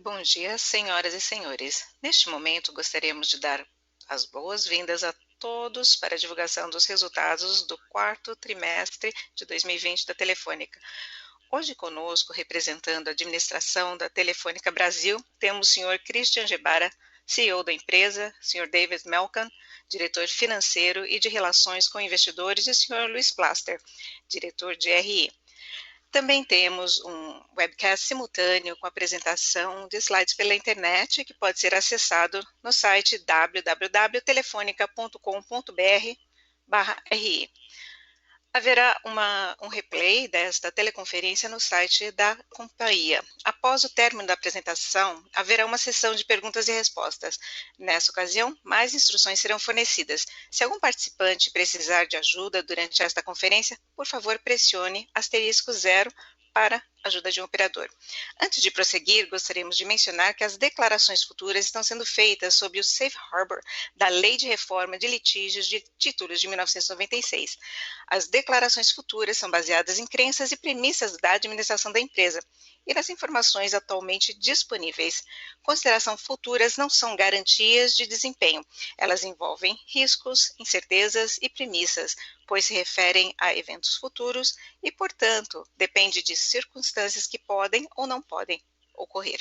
Bom dia, senhoras e senhores. Neste momento, gostaríamos de dar as boas-vindas a todos para a divulgação dos resultados do quarto trimestre de 2020 da Telefônica. Hoje conosco, representando a administração da Telefônica Brasil, temos o senhor Christian Gebara, CEO da empresa, senhor David Melkan, diretor financeiro e de relações com investidores, e o senhor Luiz Plaster, diretor de RI. Também temos um webcast simultâneo com apresentação de slides pela internet, que pode ser acessado no site www.telefonica.com.br/ri. Haverá um replay desta teleconferência no site da companhia. Após o término da apresentação, haverá uma sessão de perguntas e respostas. Nessa ocasião, mais instruções serão fornecidas. Se algum participante precisar de ajuda durante esta conferência, por favor, pressione *0 para ajuda de um operador. Antes de prosseguir, gostaríamos de mencionar que as declarações futuras estão sendo feitas sob o Safe Harbor da Lei de Reforma de Litígios de Títulos de 1996. As declarações futuras são baseadas em crenças e premissas da administração da empresa e nas informações atualmente disponíveis. Considerações futuras não são garantias de desempenho. Elas envolvem riscos, incertezas e premissas, pois se referem a eventos futuros e, portanto, depende de circunstâncias que podem ou não podem ocorrer.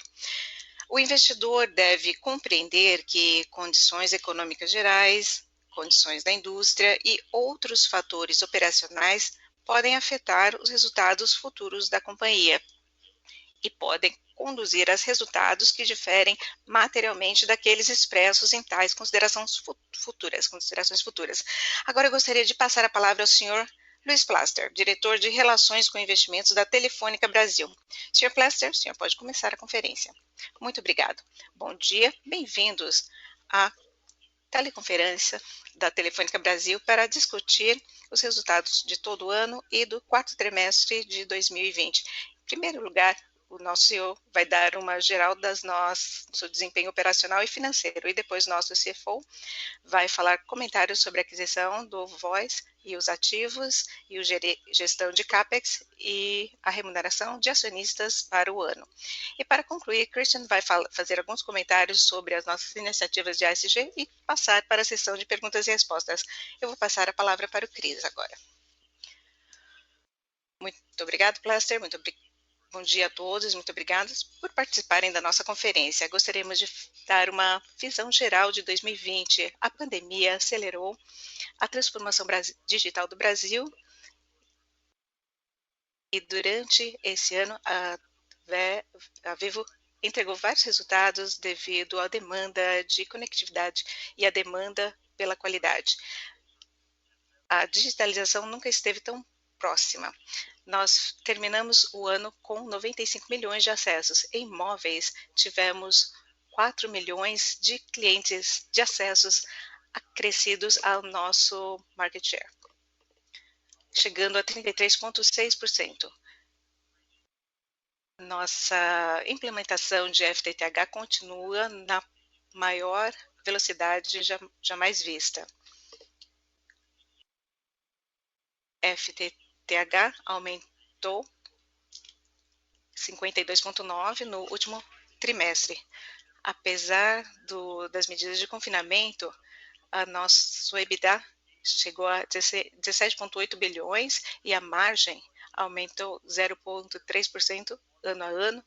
O investidor deve compreender que condições econômicas gerais, condições da indústria e outros fatores operacionais podem afetar os resultados futuros da companhia e podem conduzir a resultados que diferem materialmente daqueles expressos em tais considerações futuras. Agora eu gostaria de passar a palavra ao senhor Luiz Plaster, diretor de Relações com Investimentos da Telefônica Brasil. Sr. Plaster, o senhor pode começar a conferência. Muito obrigado. Bom dia, bem-vindos à teleconferência da Telefônica Brasil para discutir os resultados de todo o ano e do quarto trimestre de 2020. Em primeiro lugar, o nosso CEO vai dar uma geral do seu desempenho operacional e financeiro, e depois nosso CFO vai falar comentários sobre a aquisição do Voz e os ativos e gestão de CAPEX e a remuneração de acionistas para o ano. E para concluir, Christian vai fazer alguns comentários sobre as nossas iniciativas de ASG e passar para a sessão de perguntas e respostas. Eu vou passar a palavra para o Cris agora. Muito obrigado, Plaster. Bom dia a todos, muito obrigados por participarem da nossa conferência. Gostaríamos de dar uma visão geral de 2020. A pandemia acelerou a transformação digital do Brasil e durante esse ano a Vivo entregou vários resultados devido à demanda de conectividade e à demanda pela qualidade. A digitalização nunca esteve tão próxima. Nós terminamos o ano com 95 milhões de acessos. Em móveis, tivemos 4 milhões de clientes de acessos acrescidos ao nosso market share, chegando a 33,6%. Nossa implementação de FTTH continua na maior velocidade jamais vista. FTTH aumentou 52,9% no último trimestre. Apesar das medidas de confinamento, a nosso EBITDA chegou a 17,8 bilhões e a margem aumentou 0,3% ano a ano,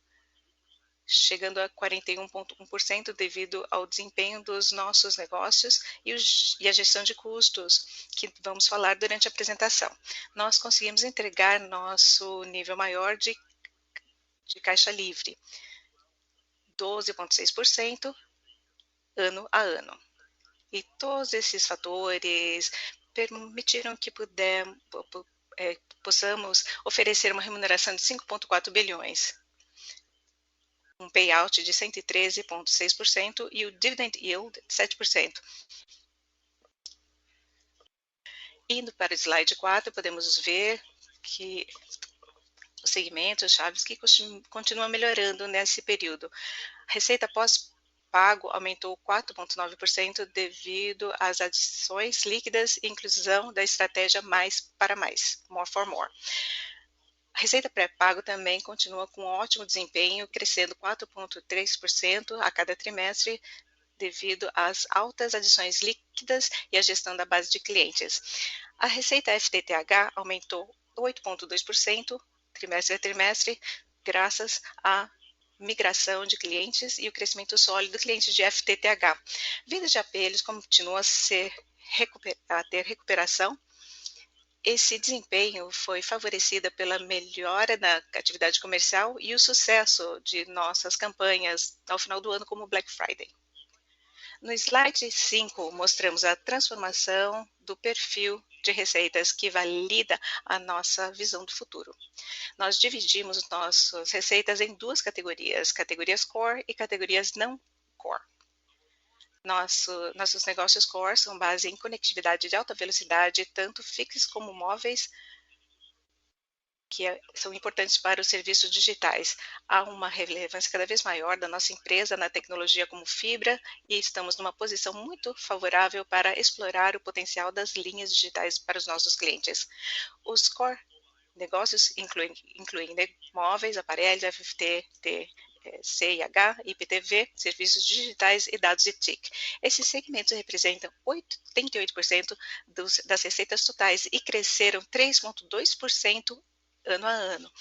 chegando a 41,1% devido ao desempenho dos nossos negócios e a gestão de custos, que vamos falar durante a apresentação. Nós conseguimos entregar nosso nível maior de caixa livre, 12,6% ano a ano. E todos esses fatores permitiram que possamos oferecer uma remuneração de 5,4 bilhões. Um payout de 113,6% e o dividend yield de 7%. Indo para o slide 4, podemos ver que os segmentos chaves que continuam melhorando nesse período. A receita pós-pago aumentou 4,9% devido às adições líquidas e inclusão da estratégia Mais para Mais, More for More. A receita pré-pago também continua com ótimo desempenho, crescendo 4,3% a cada trimestre, devido às altas adições líquidas e à gestão da base de clientes. A receita FTTH aumentou 8,2% trimestre a trimestre, graças à migração de clientes e o crescimento sólido do cliente de FTTH. Vendas de aparelhos continua a ter recuperação. Esse desempenho foi favorecido pela melhora na atividade comercial e o sucesso de nossas campanhas ao final do ano, como Black Friday. No slide 5, mostramos a transformação do perfil de receitas que valida a nossa visão do futuro. Nós dividimos nossas receitas em duas categorias, categorias core e categorias não core. Nossos negócios core são base em conectividade de alta velocidade, tanto fixos como móveis, que são importantes para os serviços digitais. Há uma relevância cada vez maior da nossa empresa na tecnologia como fibra e estamos numa posição muito favorável para explorar o potencial das linhas digitais para os nossos clientes. Os core negócios incluem móveis, aparelhos, FTTH, CIH, IPTV, serviços digitais e dados e TIC. Esses segmentos representam 88% das receitas totais e cresceram 3,2% ano a ano,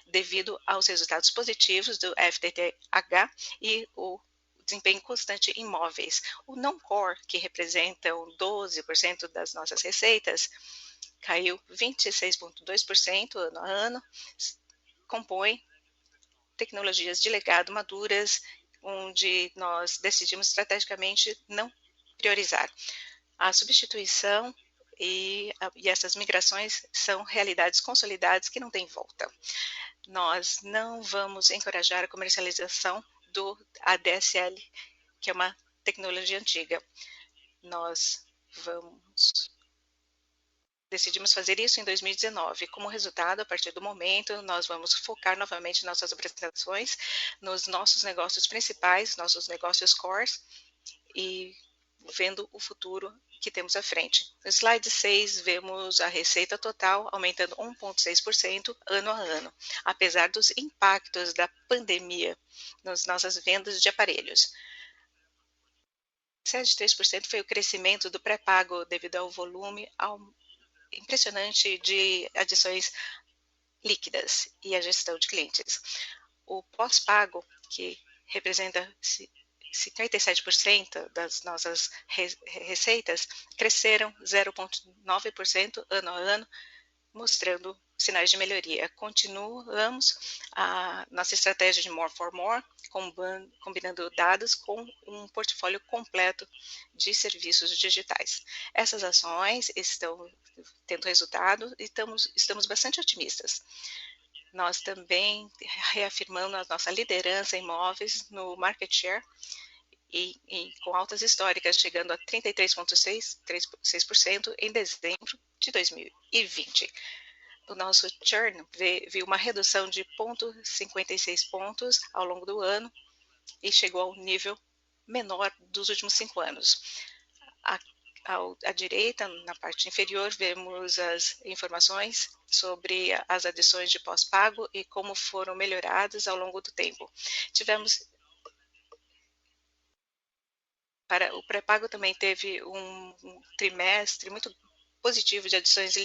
devido aos resultados positivos do FTTH e o desempenho constante em móveis. O não-core, que representam 12% das nossas receitas, caiu 26,2% ano a ano, compõe tecnologias de legado maduras, onde nós decidimos estrategicamente não priorizar. A substituição e essas migrações são realidades consolidadas que não têm volta. Nós não vamos encorajar a comercialização do ADSL, que é uma tecnologia antiga. Nós decidimos fazer isso em 2019. Como resultado, a partir do momento, nós vamos focar novamente nossas apresentações nos nossos negócios principais, nossos negócios cores, e vendo o futuro que temos à frente. No slide 6, vemos a receita total aumentando 1,6% ano a ano, apesar dos impactos da pandemia nas nossas vendas de aparelhos. 7,3% foi o crescimento do pré-pago devido ao volume impressionante de adições líquidas e a gestão de clientes. O pós-pago, que representa 57% das nossas receitas, cresceram 0,9% ano a ano, mostrando sinais de melhoria. Continuamos a nossa estratégia de More for More, combinando dados com um portfólio completo de serviços digitais. Essas ações estão tendo resultado e estamos bastante otimistas. Nós também reafirmamos a nossa liderança em imóveis no market share e com altas históricas, chegando a 33,6% em dezembro de 2020. O nosso churn viu uma redução de 0,56 pontos ao longo do ano e chegou ao nível menor dos últimos 5 anos. À direita, na parte inferior, vemos as informações sobre as adições de pós-pago e como foram melhoradas ao longo do tempo. O pré-pago também teve um trimestre muito positivo de adições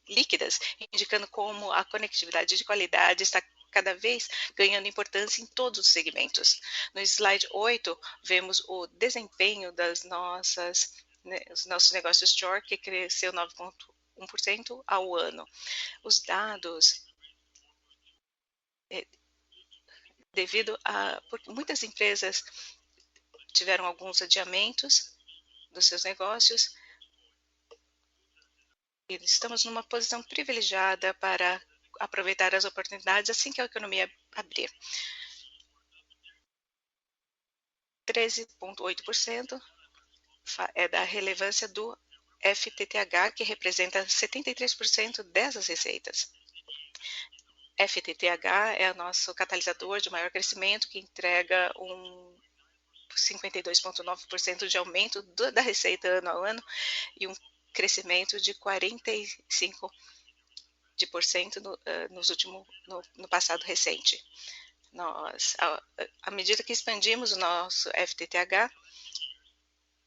líquidas, indicando como a conectividade de qualidade está cada vez ganhando importância em todos os segmentos. No slide 8, vemos o desempenho os nossos negócios Store, que cresceu 9,1% ao ano. Os dados, porque muitas empresas tiveram alguns adiamentos dos seus negócios, e estamos numa posição privilegiada para aproveitar as oportunidades assim que a economia abrir. 13,8% é da relevância do FTTH, que representa 73% dessas receitas. FTTH é o nosso catalisador de maior crescimento, que entrega 52,9% de aumento da receita ano a ano e um crescimento de 45% de porcento no passado recente. À medida que expandimos o nosso FTTH,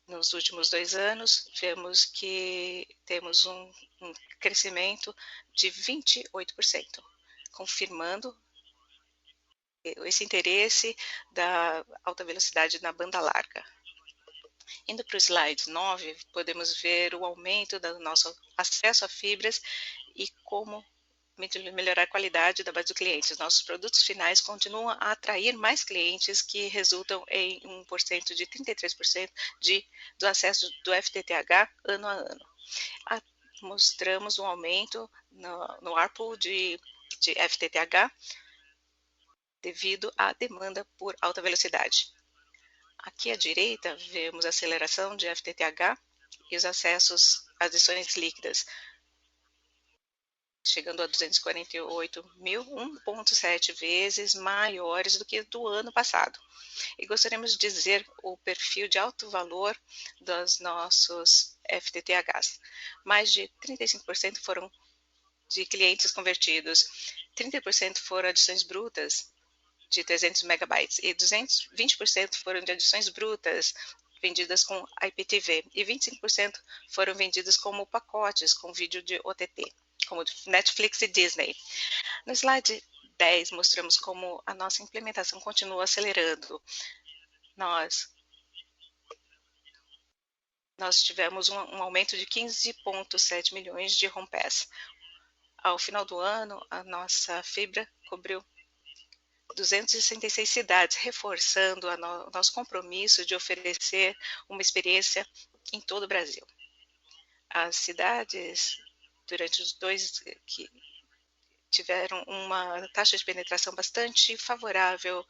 nos últimos 2 anos, vemos que temos um crescimento de 28%, confirmando esse interesse da alta velocidade na banda larga. Indo para o slide 9, podemos ver o aumento do nosso acesso a fibras e como melhorar a qualidade da base de clientes. Nossos produtos finais continuam a atrair mais clientes, que resultam em 1% de 33% do acesso do FTTH ano a ano. Mostramos um aumento no ARPU de FTTH devido à demanda por alta velocidade. Aqui à direita, vemos a aceleração de FTTH e os acessos às adições líquidas, chegando a 248 mil, 1,7 vezes maiores do que do ano passado. E gostaríamos de dizer o perfil de alto valor dos nossos FTTHs. Mais de 35% foram de clientes convertidos, 30% foram adições brutas de 300 megabytes e 20% foram de adições brutas vendidas com IPTV e 25% foram vendidas como pacotes com vídeo de OTT, como Netflix e Disney. No slide 10, mostramos como a nossa implementação continua acelerando. Nós tivemos um aumento de 15,7 milhões de home pass. Ao final do ano, a nossa fibra cobriu 266 cidades, reforçando o nosso compromisso de oferecer uma experiência em todo o Brasil. As cidades, durante os 2 que tiveram uma taxa de penetração bastante favorável,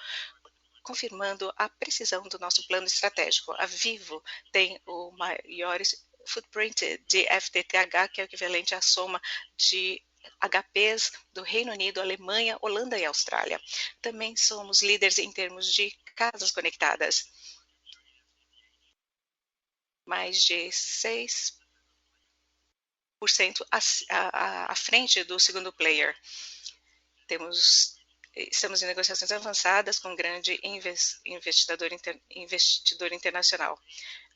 confirmando a precisão do nosso plano estratégico. A Vivo tem o maior footprint de FTTH, que é o equivalente à soma de HPs do Reino Unido, Alemanha, Holanda e Austrália. Também somos líderes em termos de casas conectadas. Mais de 6% à frente do segundo player. Estamos em negociações avançadas com um grande investidor internacional.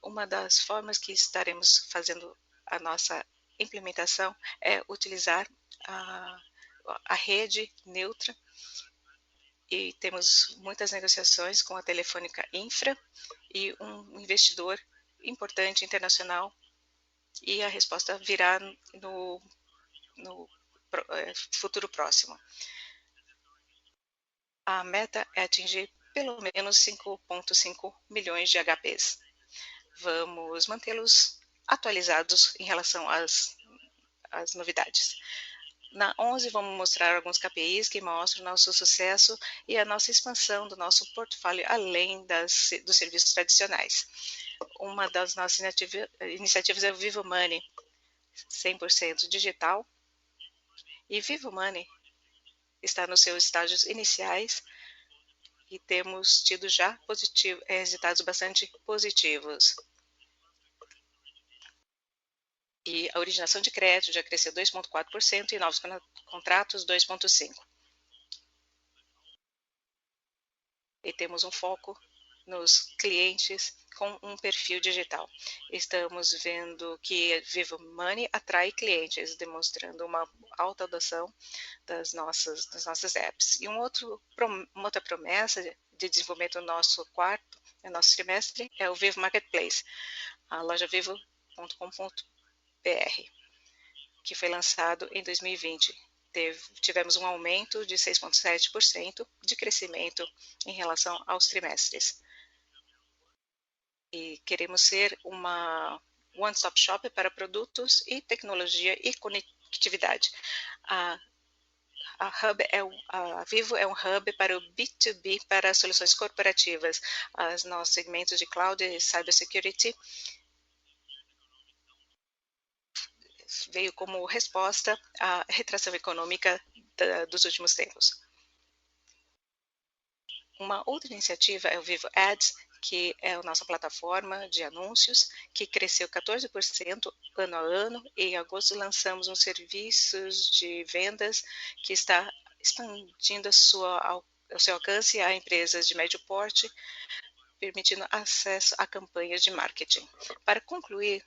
Uma das formas que estaremos fazendo a nossa implementação é utilizar a rede neutra, e temos muitas negociações com a Telefônica Infra e um investidor importante internacional, e a resposta virá no futuro próximo. A meta é atingir pelo menos 5,5 milhões de HPs. Vamos mantê-los atualizados em relação às novidades. Na 11, vamos mostrar alguns KPIs que mostram nosso sucesso e a nossa expansão do nosso portfólio além dos serviços tradicionais. Uma das nossas iniciativas é o Vivo Money, 100% digital. E Vivo Money está nos seus estágios iniciais e temos tido já resultados bastante positivos. E a originação de crédito já cresceu 2,4% e novos contratos 2,5%. E temos um foco nos clientes com um perfil digital. Estamos vendo que Vivo Money atrai clientes, demonstrando uma alta adoção das nossas apps. E uma outra promessa de desenvolvimento do nosso nosso trimestre é o Vivo Marketplace, a loja vivo.com.br, que foi lançado em 2020. Tivemos um aumento de 6,7% de crescimento em relação aos trimestres. E queremos ser uma one-stop shop para produtos e tecnologia e conectividade. A Vivo é um hub para o B2B, para soluções corporativas. Os nossos segmentos de cloud e cybersecurity veio como resposta à retração econômica dos últimos tempos. Uma outra iniciativa é o Vivo Ads, que é a nossa plataforma de anúncios, que cresceu 14% ano a ano. Em agosto lançamos um serviço de vendas que está expandindo o seu alcance a empresas de médio porte, permitindo acesso a campanhas de marketing. Para concluir,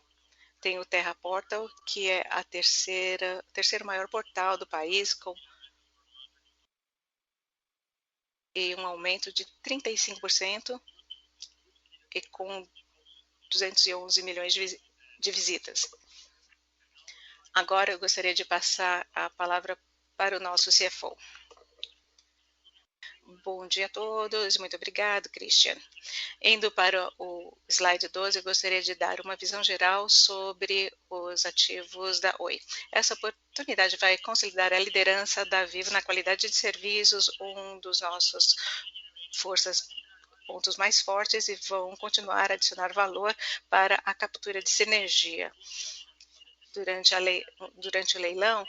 tem o Terra Portal, que é a terceiro maior portal do país, com um aumento de 35% e com 211 milhões de visitas. Agora eu gostaria de passar a palavra para o nosso CFO. Bom dia a todos, muito obrigado, Christian. Indo para o slide 12, eu gostaria de dar uma visão geral sobre os ativos da Oi. Essa oportunidade vai consolidar a liderança da Vivo na qualidade de serviços, um dos nossos pontos mais fortes, e vão continuar a adicionar valor para a captura de sinergia. Durante o leilão,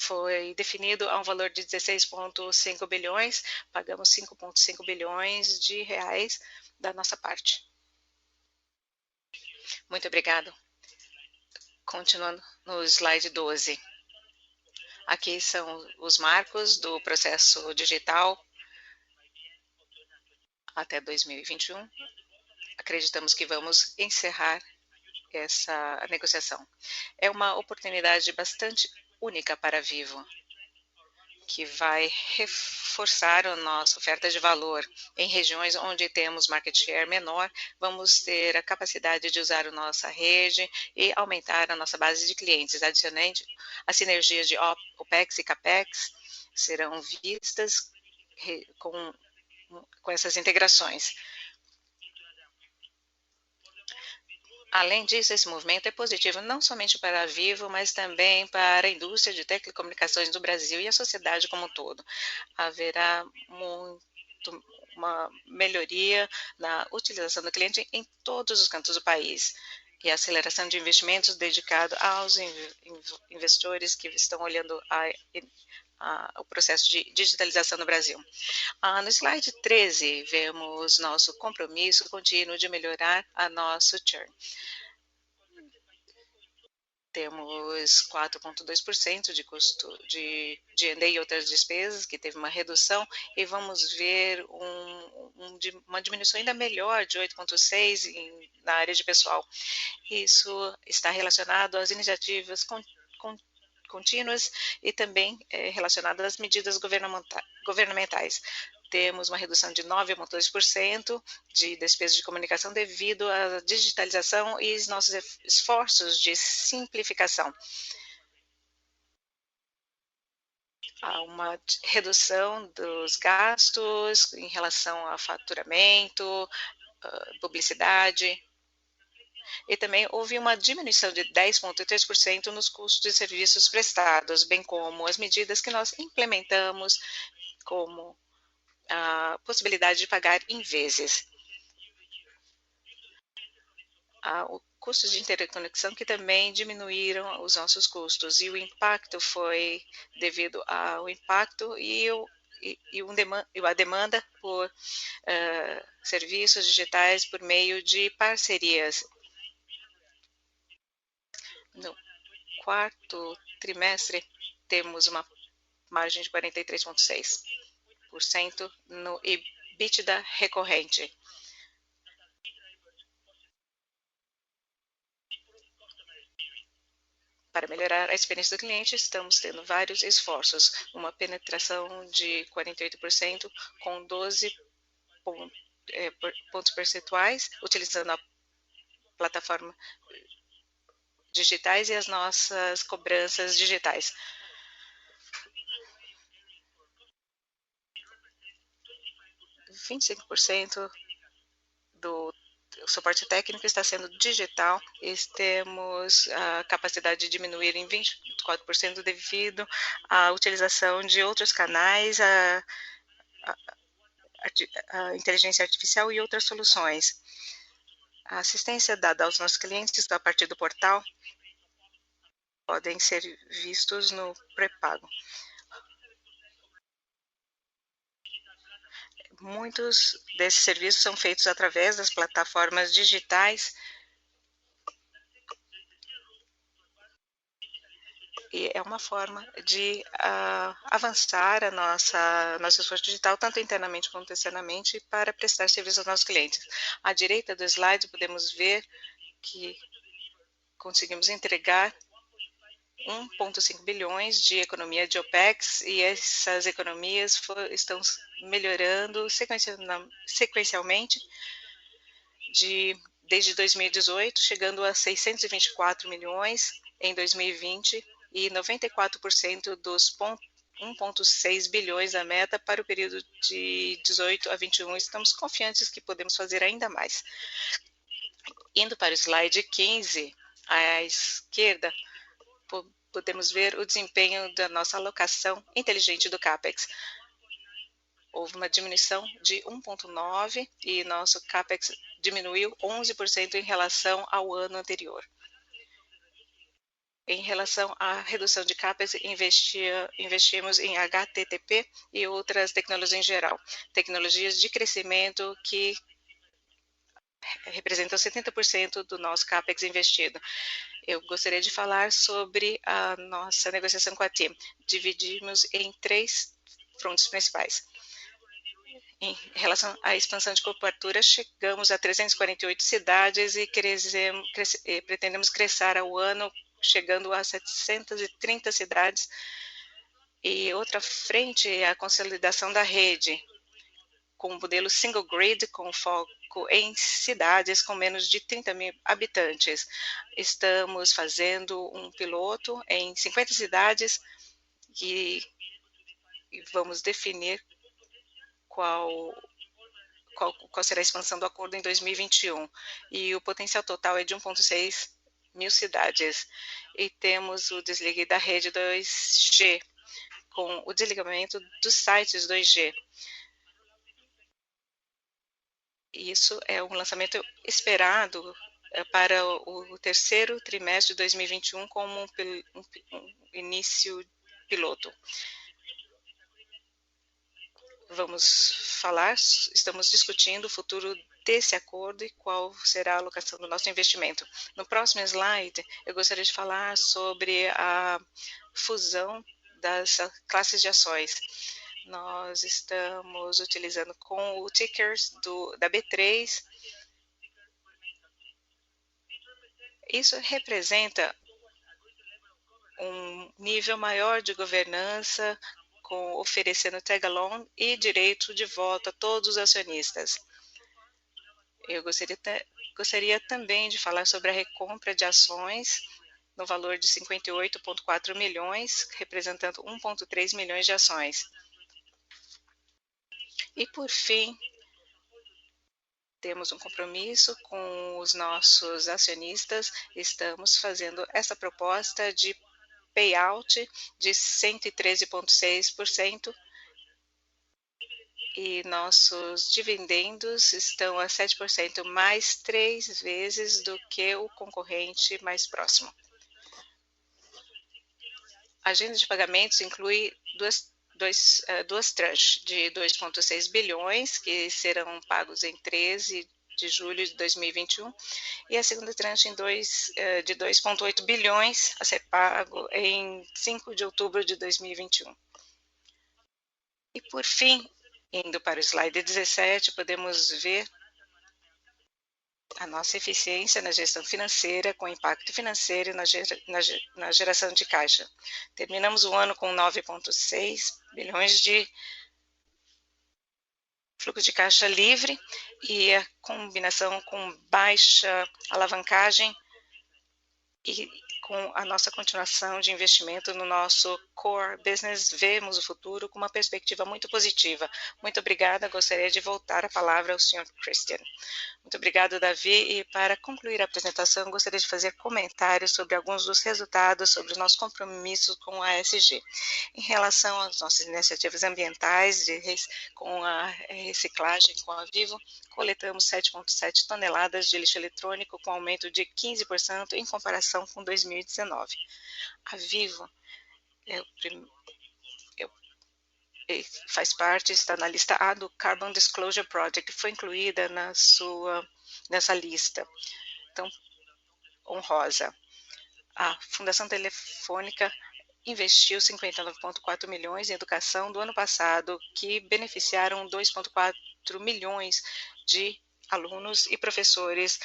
foi definido a um valor de 16,5 bilhões, pagamos 5,5 bilhões de reais da nossa parte. Muito obrigado. Continuando no slide 12. Aqui são os marcos do processo digital até 2021. Acreditamos que vamos encerrar essa negociação. É uma oportunidade bastante única para a Vivo, que vai reforçar a nossa oferta de valor. Em regiões onde temos market share menor, vamos ter a capacidade de usar a nossa rede e aumentar a nossa base de clientes. Adicionalmente, as sinergias de OPEX e CAPEX serão vistas com essas integrações. Além disso, esse movimento é positivo não somente para a Vivo, mas também para a indústria de telecomunicações do Brasil e a sociedade como um todo. Haverá uma melhoria na utilização do cliente em todos os cantos do país e a aceleração de investimentos dedicado aos investidores que estão olhando o processo de digitalização no Brasil. No slide 13, vemos nosso compromisso contínuo de melhorar a nosso churn. Temos 4,2% de custo de D&A e outras despesas, que teve uma redução, e vamos ver uma diminuição ainda melhor, de 8,6% na área de pessoal. Isso está relacionado às iniciativas contínuas e também relacionado às medidas governamentais. Temos uma redução de 9,2% de despesas de comunicação devido à digitalização e os nossos esforços de simplificação. Há uma redução dos gastos em relação a faturamento, publicidade, e também houve uma diminuição de 10,3% nos custos de serviços prestados, bem como as medidas que nós implementamos, como a possibilidade de pagar em vezes. O custos de interconexão que também diminuíram os nossos custos, e o impacto foi devido ao impacto e a demanda por serviços digitais por meio de parcerias. No quarto trimestre, temos uma margem de 43,6% no EBITDA recorrente. Para melhorar a experiência do cliente, estamos tendo vários esforços. Uma penetração de 48% com 12 pontos percentuais, utilizando a plataforma digitais e as nossas cobranças digitais. – 25% do suporte técnico está sendo digital, e temos a capacidade de diminuir em 24% devido à utilização de outros canais, a inteligência artificial e outras soluções. A assistência dada aos nossos clientes a partir do portal podem ser vistos no pré-pago. muitos desses serviços são feitos através das plataformas digitais e é uma forma de avançar nosso esforço digital, tanto internamente quanto externamente, para prestar serviço aos nossos clientes. À direita do slide, podemos ver que conseguimos entregar 1,5 bilhões de economia de OPEX e essas economias estão melhorando sequencialmente desde 2018, chegando a 624 milhões em 2020 e 94% dos 1,6 bilhões da meta para o período de 18 a 21. Estamos confiantes que podemos fazer ainda mais. Indo para o slide 15, à esquerda, podemos ver o desempenho da nossa alocação inteligente do CAPEX. Houve uma diminuição de 1,9% e nosso CAPEX diminuiu 11% em relação ao ano anterior. Em relação à redução de CAPEX, investimos em HTTP e outras tecnologias em geral. Tecnologias de crescimento que representam 70% do nosso CAPEX investido. Eu gostaria de falar sobre a nossa negociação com a TIM. Dividimos em 3 frontes principais. Em relação à expansão de cobertura, chegamos a 348 cidades e pretendemos crescer ao ano, chegando a 730 cidades. E outra frente é a consolidação da rede, com o modelo single grid, com foco em cidades com menos de 30 mil habitantes. Estamos fazendo um piloto em 50 cidades e vamos definir qual será a expansão do acordo em 2021. E o potencial total é de 1,6 mil cidades. E temos o desligue da rede 2G, com o desligamento dos sites 2G. Isso é um lançamento esperado para o terceiro trimestre de 2021 como um início piloto. Estamos discutindo o futuro desse acordo e qual será a alocação do nosso investimento. No próximo slide, eu gostaria de falar sobre a fusão das classes de ações. Nós estamos utilizando com o tickers da B3. Isso representa um nível maior de governança, oferecendo tag-along e direito de voto a todos os acionistas. Eu gostaria também de falar sobre a recompra de ações no valor de 58,4 milhões, representando 1,3 milhões de ações. E, por fim, temos um compromisso com os nossos acionistas. Estamos fazendo essa proposta de payout de 113,6% e nossos dividendos estão a 7%, mais 3 vezes do que o concorrente mais próximo. A agenda de pagamentos inclui duas tranches de 2,6 bilhões, que serão pagos em 13 de julho de 2021, e a segunda tranche de 2,8 bilhões a ser pago em 5 de outubro de 2021. E, por fim, indo para o slide 17, podemos ver a nossa eficiência na gestão financeira, com impacto financeiro na geração de caixa. Terminamos o ano com 9,6 bilhões de fluxo de caixa livre e a combinação com baixa alavancagem e com a nossa continuação de investimento no nosso core business, vemos o futuro com uma perspectiva muito positiva. Muito obrigada, gostaria de voltar a palavra ao Sr. Christian. Muito obrigado, Davi, e para concluir a apresentação, gostaria de fazer comentários sobre alguns dos resultados sobre os nossos compromissos com a ESG. Em relação às nossas iniciativas ambientais, com a reciclagem com a Vivo, coletamos 7,7 toneladas de lixo eletrônico, com aumento de 15% em comparação com 2019. A Vivo faz parte, está na lista A do Carbon Disclosure Project, foi incluída nessa lista. Então, honrosa. A Fundação Telefônica investiu 59,4 milhões em educação do ano passado, que beneficiaram 2,4 milhões de alunos e professores.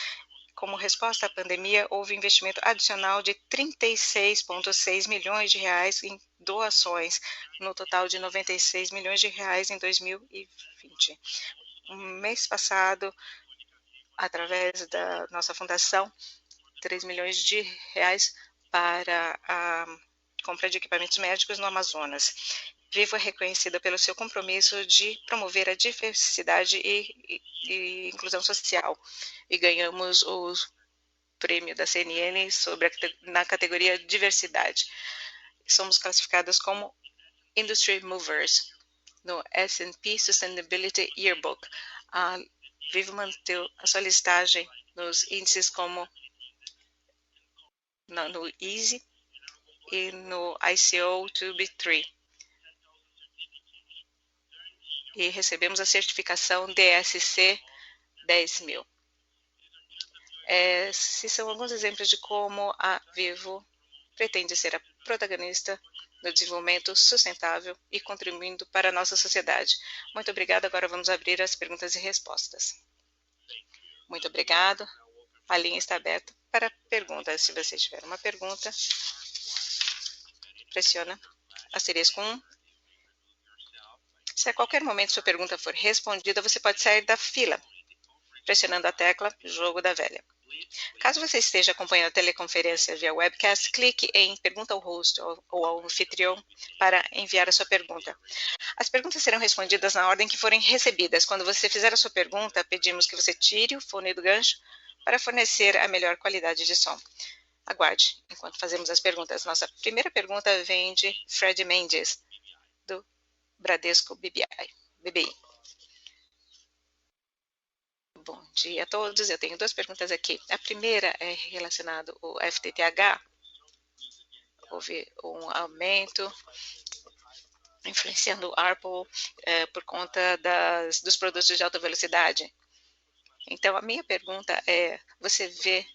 Como resposta à pandemia, houve investimento adicional de 36,6 milhões de reais em doações, no total de 96 milhões de reais em 2020. No mês passado, através da nossa fundação, 3 milhões de reais para a compra de equipamentos médicos no Amazonas. Vivo é reconhecida pelo seu compromisso de promover a diversidade e inclusão social. E ganhamos o prêmio da CNN na categoria diversidade. Somos classificadas como Industry Movers no S&P Sustainability Yearbook. A Vivo manteve a sua listagem nos índices como no EASY e no ICO 2B3. E recebemos a certificação DSC 10.000. Esses são alguns exemplos de como a Vivo pretende ser a protagonista no desenvolvimento sustentável e contribuindo para a nossa sociedade. Muito obrigada. Agora vamos abrir as perguntas e respostas. Muito obrigado. A linha está aberta para perguntas. Se você tiver uma pergunta, pressiona asterisco 1. Se a qualquer momento sua pergunta for respondida, você pode sair da fila, pressionando a tecla jogo da velha. Caso você esteja acompanhando a teleconferência via webcast, clique em Pergunta ao host ou ao anfitrião para enviar a sua pergunta. As perguntas serão respondidas na ordem que forem recebidas. Quando você fizer a sua pergunta, pedimos que você tire o fone do gancho para fornecer a melhor qualidade de som. Aguarde enquanto fazemos as perguntas. Nossa primeira pergunta vem de Fred Mendes, do Bradesco BBI. Bom dia a todos. Eu tenho duas perguntas aqui. A primeira é relacionada ao FTTH. Houve um aumento influenciando o ARPU por conta dos produtos de alta velocidade. Então, a minha pergunta é, você vê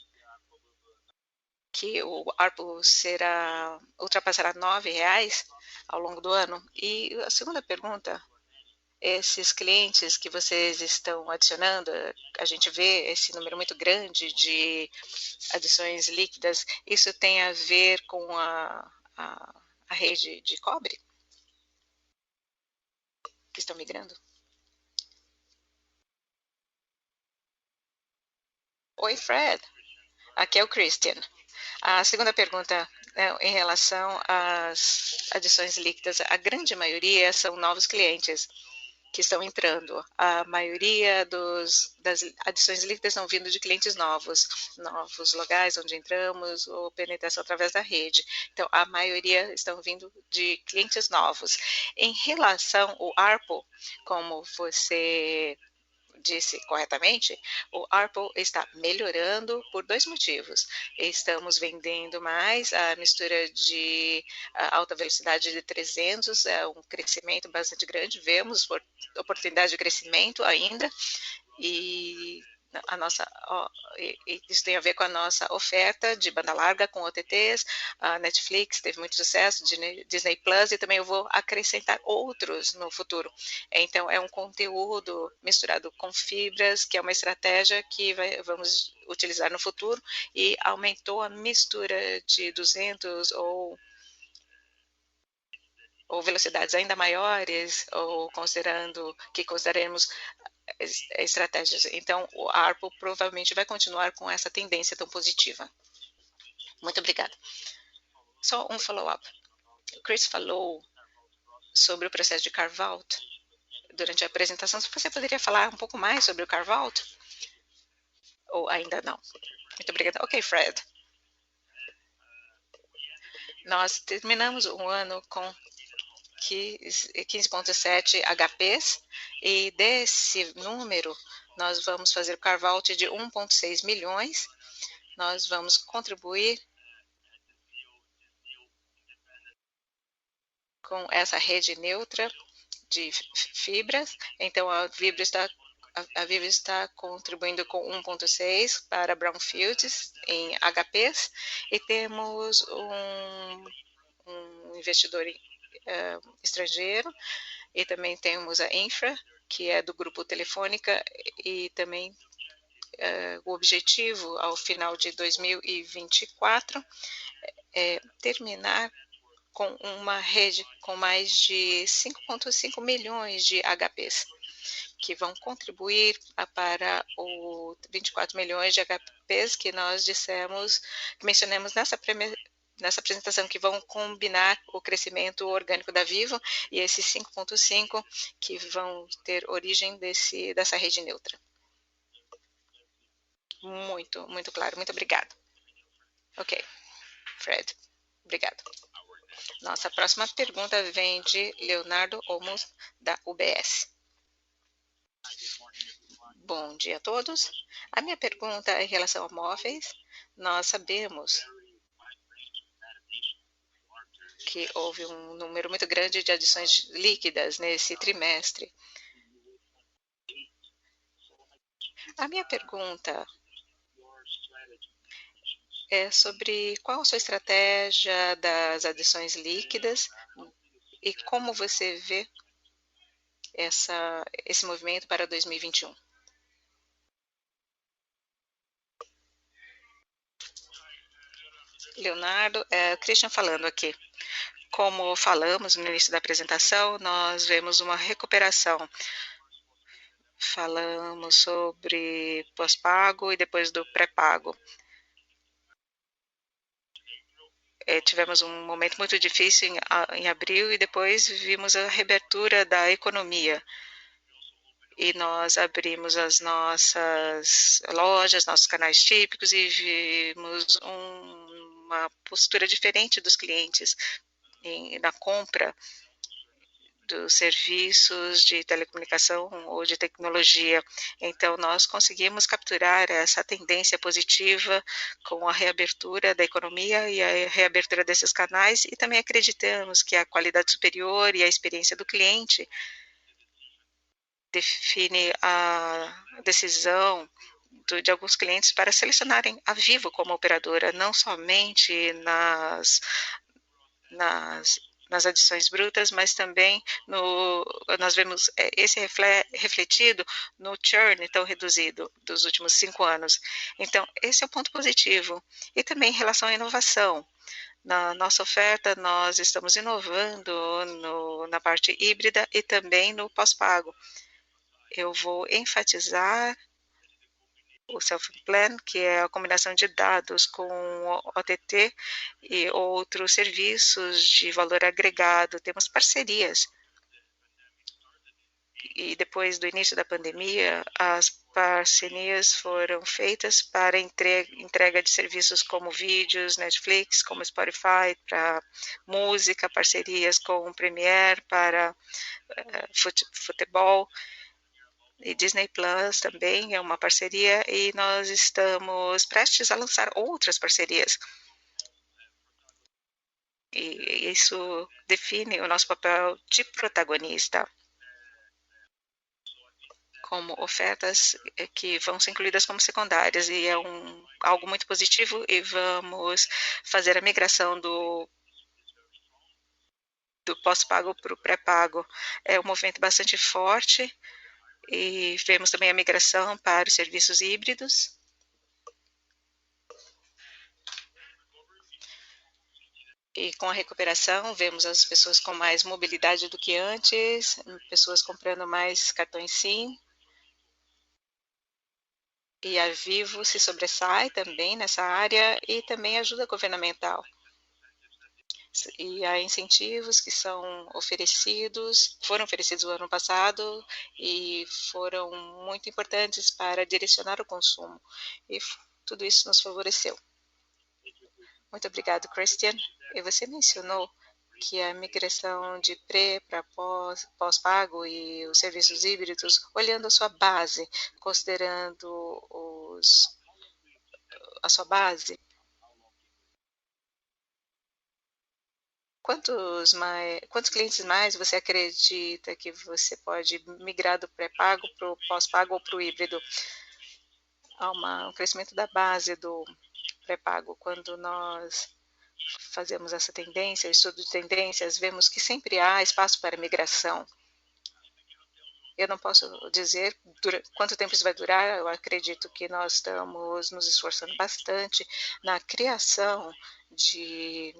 que o ARPU ultrapassará R$ 9 ao longo do ano? E a segunda pergunta, esses clientes que vocês estão adicionando, a gente vê esse número muito grande de adições líquidas, isso tem a ver com a rede de cobre que estão migrando? Oi, Fred. Aqui é o Christian. A segunda pergunta em relação às adições líquidas, a grande maioria são novos clientes que estão entrando. A maioria das adições líquidas estão vindo de clientes novos locais onde entramos ou penetração através da rede. Então, a maioria estão vindo de clientes novos. Em relação ao ARPU, como você disse corretamente, o ARPU está melhorando por dois motivos. Estamos vendendo mais a mistura de alta velocidade de 300, é um crescimento bastante grande, vemos oportunidade de crescimento ainda, e isso tem a ver com a nossa oferta de banda larga com OTTs, a Netflix teve muito sucesso, Disney Plus, e também eu vou acrescentar outros no futuro. Então, é um conteúdo misturado com fibras, que é uma estratégia que vamos utilizar no futuro, e aumentou a mistura de 200 ou velocidades ainda maiores, ou consideraremos estratégias. Então, o ARPU provavelmente vai continuar com essa tendência tão positiva. Muito obrigada. Só um follow-up. O Chris falou sobre o processo de carve-out durante a apresentação. Você poderia falar um pouco mais sobre o carve-out? Ou ainda não? Muito obrigada. Ok, Fred. Nós terminamos um ano com 15,7 HPs, e desse número nós vamos fazer o carve-out de 1,6 milhões, nós vamos contribuir com essa rede neutra de fibras. Então, a Vibra está contribuindo com 1,6 para brownfields em HPs e temos um investidor estrangeiro e também temos a Infra, que é do grupo Telefônica e também o objetivo ao final de 2024 é terminar com uma rede com mais de 5,5 milhões de HPs, que vão contribuir para os 24 milhões de HPs que nós dissemos, que mencionamos nessa apresentação, que vão combinar o crescimento orgânico da Vivo e esses 5,5 que vão ter origem dessa rede neutra. Muito, muito claro. Muito obrigado. Ok, Fred. Obrigado. Nossa próxima pergunta vem de Leonardo Olmos, da UBS. Bom dia a todos. A minha pergunta é em relação a móveis. Nós sabemos que houve um número muito grande de adições líquidas nesse trimestre. A minha pergunta é sobre qual a sua estratégia das adições líquidas e como você vê esse movimento para 2021. Leonardo, Christian falando aqui. Como falamos no início da apresentação, nós vemos uma recuperação. Falamos sobre pós-pago e depois do pré-pago. Tivemos um momento muito difícil em abril e depois vimos a reabertura da economia. E nós abrimos as nossas lojas, nossos canais típicos e vimos uma postura diferente dos clientes na compra dos serviços de telecomunicação ou de tecnologia. Então, nós conseguimos capturar essa tendência positiva com a reabertura da economia e a reabertura desses canais e também acreditamos que a qualidade superior e a experiência do cliente define a decisão de alguns clientes para selecionarem a Vivo como operadora, não somente nas adições brutas, mas também nós vemos esse refletido no churn tão reduzido dos últimos 5 anos. Então, esse é o ponto positivo. E também em relação à inovação. Na nossa oferta, nós estamos inovando na parte híbrida e também no pós-pago. Eu vou enfatizar o Self-Plan, que é a combinação de dados com o OTT e outros serviços de valor agregado. Temos parcerias. E depois do início da pandemia, as parcerias foram feitas para entrega de serviços como vídeos, Netflix, como Spotify, para música, parcerias com o Premiere para futebol. E Disney Plus também é uma parceria e nós estamos prestes a lançar outras parcerias. E isso define o nosso papel de protagonista como ofertas que vão ser incluídas como secundárias e é algo muito positivo e vamos fazer a migração do pós-pago para o pré-pago. É um movimento bastante forte e vemos também a migração para os serviços híbridos. E com a recuperação, vemos as pessoas com mais mobilidade do que antes, pessoas comprando mais cartões SIM. E a Vivo se sobressai também nessa área e também ajuda governamental. E há incentivos que foram oferecidos no ano passado e foram muito importantes para direcionar o consumo. E tudo isso nos favoreceu. Muito obrigado, Christian. E você mencionou que a migração de pré para pós-pago e os serviços híbridos, olhando a sua base, considerando a sua base, Quantos clientes mais você acredita que você pode migrar do pré-pago para o pós-pago ou para o híbrido? Há um crescimento da base do pré-pago. Quando nós fazemos essa tendência, estudo de tendências, vemos que sempre há espaço para migração. Eu não posso dizer quanto tempo isso vai durar, eu acredito que nós estamos nos esforçando bastante na criação de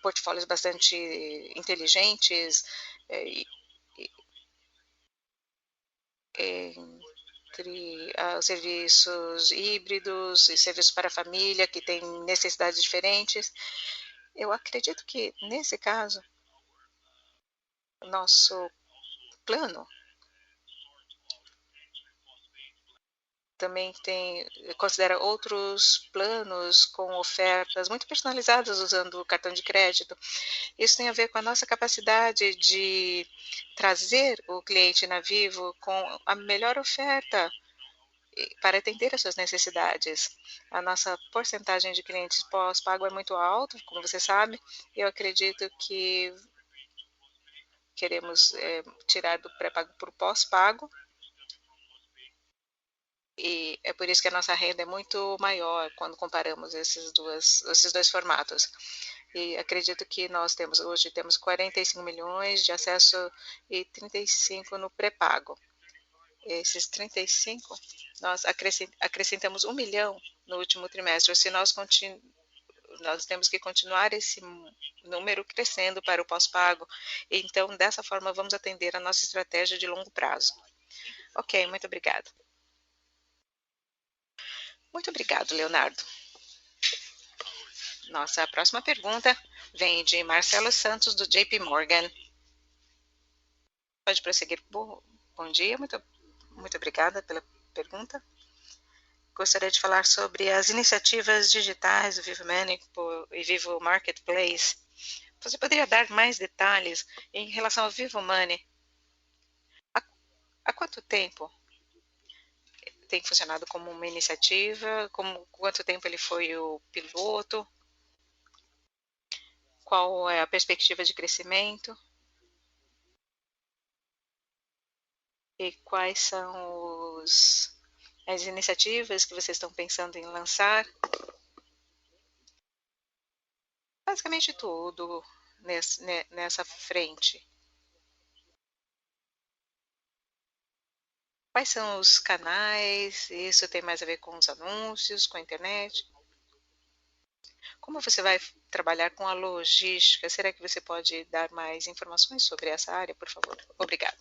portfólios bastante inteligentes, eh, entre os serviços híbridos e serviços para a família que têm necessidades diferentes. Eu acredito que, nesse caso, nosso plano também considera outros planos com ofertas muito personalizadas usando o cartão de crédito. Isso tem a ver com a nossa capacidade de trazer o cliente na Vivo com a melhor oferta para atender às suas necessidades. A nossa porcentagem de clientes pós-pago é muito alta, como você sabe, e eu acredito que queremos tirar do pré-pago para o pós-pago, e é por isso que a nossa renda é muito maior quando comparamos esses dois formatos. E acredito que nós hoje temos 45 milhões de acesso e 35 no pré-pago. Esses 35, nós acrescentamos 1 milhão no último trimestre. Se nós temos que continuar esse número crescendo para o pós-pago. Então, dessa forma, vamos atender a nossa estratégia de longo prazo. Ok, muito obrigado. Muito obrigado, Leonardo. Nossa próxima pergunta vem de Marcelo Santos, do JP Morgan. Pode prosseguir. Bom dia, muito obrigada pela pergunta. Gostaria de falar sobre as iniciativas digitais do Vivo Money e Vivo Marketplace. Você poderia dar mais detalhes em relação ao Vivo Money? Há quanto tempo tem funcionado como uma iniciativa? Quanto tempo ele foi o piloto? Qual é a perspectiva de crescimento? E quais são as iniciativas que vocês estão pensando em lançar? Basicamente tudo nessa frente. Quais são os canais? Isso tem mais a ver com os anúncios, com a internet? Como você vai trabalhar com a logística? Será que você pode dar mais informações sobre essa área, por favor? Obrigada.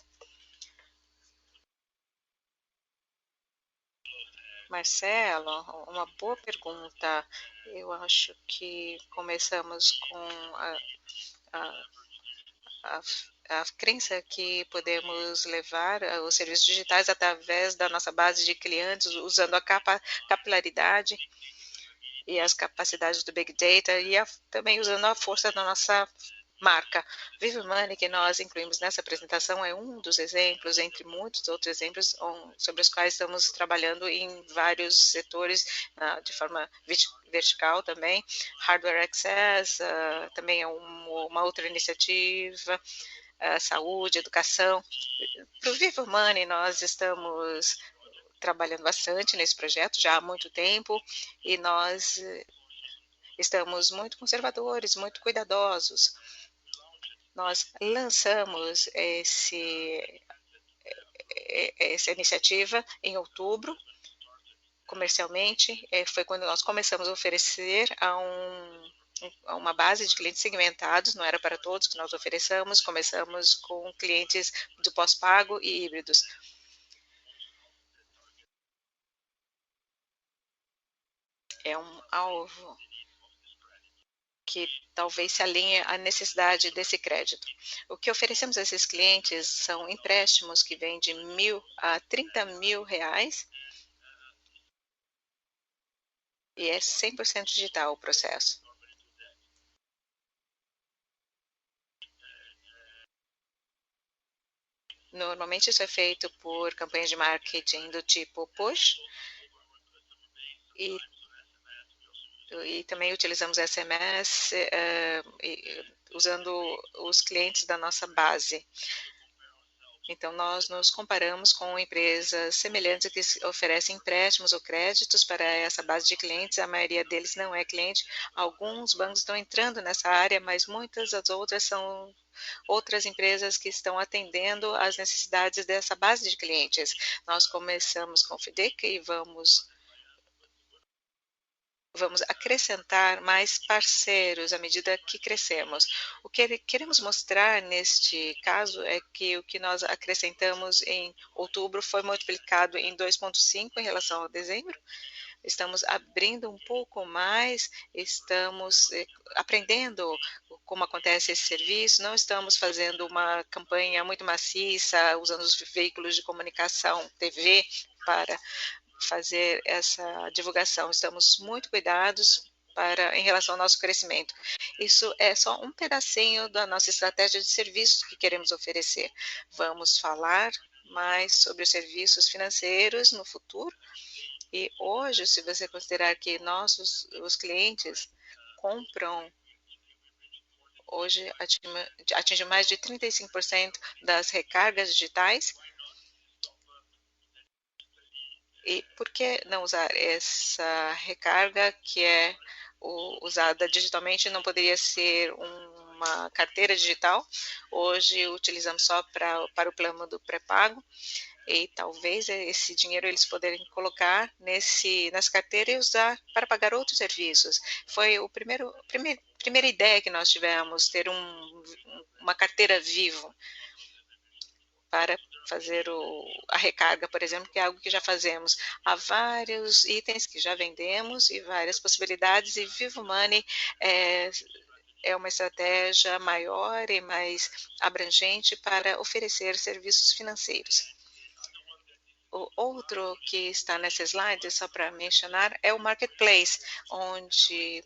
Marcelo, uma boa pergunta. Eu acho que começamos com a, a, a crença que podemos levar os serviços digitais através da nossa base de clientes, usando a capilaridade e as capacidades do Big Data e também usando a força da nossa marca. Vivo Money, que nós incluímos nessa apresentação, é um dos exemplos, entre muitos outros exemplos, sobre os quais estamos trabalhando em vários setores, de forma vertical também. Hardware Access, também é uma outra iniciativa, saúde, educação. Para o Vivo Money, nós estamos trabalhando bastante nesse projeto já há muito tempo e nós estamos muito conservadores, muito cuidadosos. Nós lançamos essa iniciativa em outubro, comercialmente, foi quando nós começamos a oferecer a uma base de clientes segmentados, não era para todos que nós ofereçamos, começamos com clientes do pós-pago e híbridos. É um alvo que talvez se alinhe à necessidade desse crédito. O que oferecemos a esses clientes são empréstimos que vêm de 1.000 a 30 mil reais e é 100% digital o processo. Normalmente isso é feito por campanhas de marketing do tipo push e e também utilizamos SMS, usando os clientes da nossa base. Então, nós nos comparamos com empresas semelhantes que oferecem empréstimos ou créditos para essa base de clientes. A maioria deles não é cliente. Alguns bancos estão entrando nessa área, mas muitas das outras são outras empresas que estão atendendo às necessidades dessa base de clientes. Nós começamos com o FIDIC e vamos acrescentar mais parceiros à medida que crescemos. O que queremos mostrar neste caso é que o que nós acrescentamos em outubro foi multiplicado em 2,5 em relação a dezembro. Estamos abrindo um pouco mais, estamos aprendendo como acontece esse serviço, não estamos fazendo uma campanha muito maciça, usando os veículos de comunicação, TV, para fazer essa divulgação. Estamos muito cuidados em relação ao nosso crescimento. Isso é só um pedacinho da nossa estratégia de serviços que queremos oferecer. Vamos falar mais sobre os serviços financeiros no futuro. E hoje, se você considerar que os clientes compram, hoje atinge mais de 35% das recargas digitais. E por que não usar essa recarga que é usada digitalmente? Não poderia ser uma carteira digital? Hoje utilizamos só para o plano do pré-pago e talvez esse dinheiro eles poderem colocar nessa carteira e usar para pagar outros serviços. Foi primeira ideia que nós tivemos, ter uma carteira vivo para fazer a recarga, por exemplo, que é algo que já fazemos. Há vários itens que já vendemos e várias possibilidades, e Vivo Money é uma estratégia maior e mais abrangente para oferecer serviços financeiros. O outro que está nessa slide, só para mencionar, é o Marketplace, onde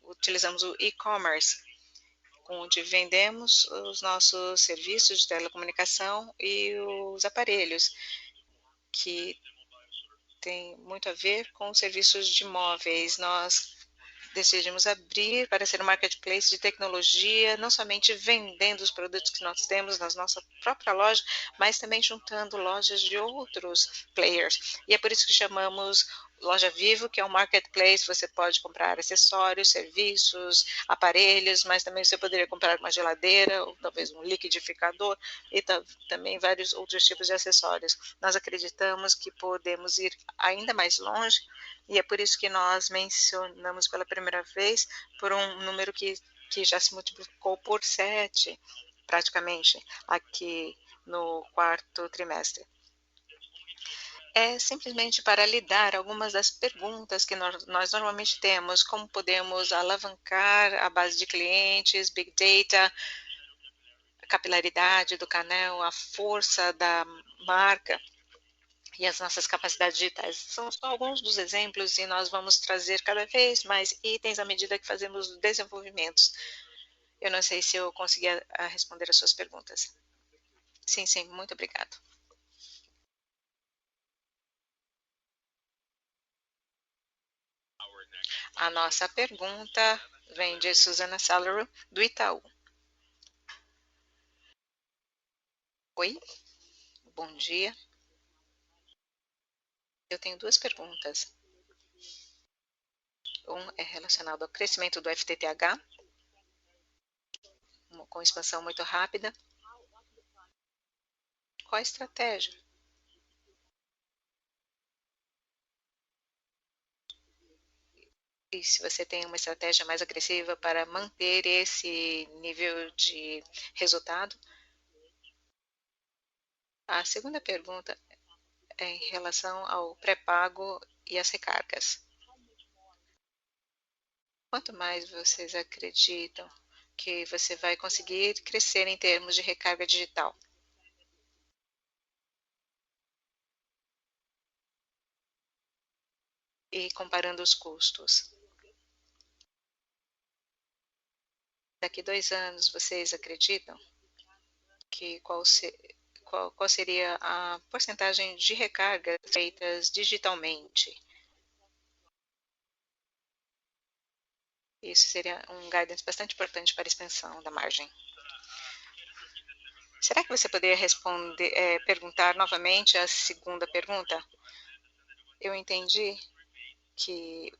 utilizamos o e-commerce, onde vendemos os nossos serviços de telecomunicação e os aparelhos, que tem muito a ver com serviços de móveis. Nós decidimos abrir para ser um marketplace de tecnologia, não somente vendendo os produtos que nós temos na nossa própria loja, mas também juntando lojas de outros players. E é por isso que chamamos Loja Vivo, que é um marketplace. Você pode comprar acessórios, serviços, aparelhos, mas também você poderia comprar uma geladeira, ou talvez um liquidificador, e também vários outros tipos de acessórios. Nós acreditamos que podemos ir ainda mais longe, e é por isso que nós mencionamos pela primeira vez por um número que já se multiplicou por 7, praticamente, aqui no quarto trimestre. É simplesmente para lidar algumas das perguntas que nós normalmente temos, como podemos alavancar a base de clientes, Big Data, a capilaridade do canal, a força da marca e as nossas capacidades digitais. São só alguns dos exemplos e nós vamos trazer cada vez mais itens à medida que fazemos desenvolvimentos. Eu não sei se eu consegui responder as suas perguntas. Sim, sim, muito obrigado. A nossa pergunta vem de Susana Salero, do Itaú. Oi, bom dia. Eu tenho duas perguntas. Um é relacionado ao crescimento do FTTH, com expansão muito rápida. Qual a estratégia? E se você tem uma estratégia mais agressiva para manter esse nível de resultado? A segunda pergunta é em relação ao pré-pago e as recargas. Quanto mais vocês acreditam que você vai conseguir crescer em termos de recarga digital? E comparando os custos. Daqui 2 anos, vocês acreditam que qual seria a porcentagem de recargas feitas digitalmente? Isso seria um guidance bastante importante para a expansão da margem. Será que você poderia responder, perguntar novamente a segunda pergunta? Eu entendi que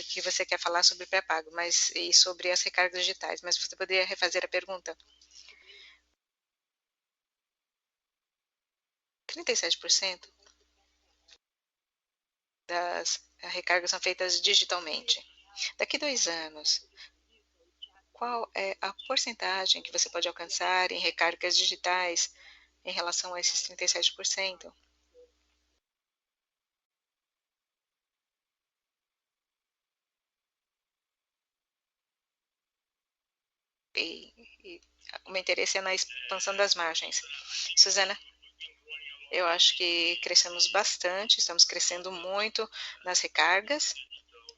que você quer falar sobre pré-pago, mas e sobre as recargas digitais, mas você poderia refazer a pergunta? 37% das recargas são feitas digitalmente. Daqui 2 anos, qual é a porcentagem que você pode alcançar em recargas digitais em relação a esses 37%? E o meu interesse é na expansão das margens. Suzana, eu acho que crescemos bastante, estamos crescendo muito nas recargas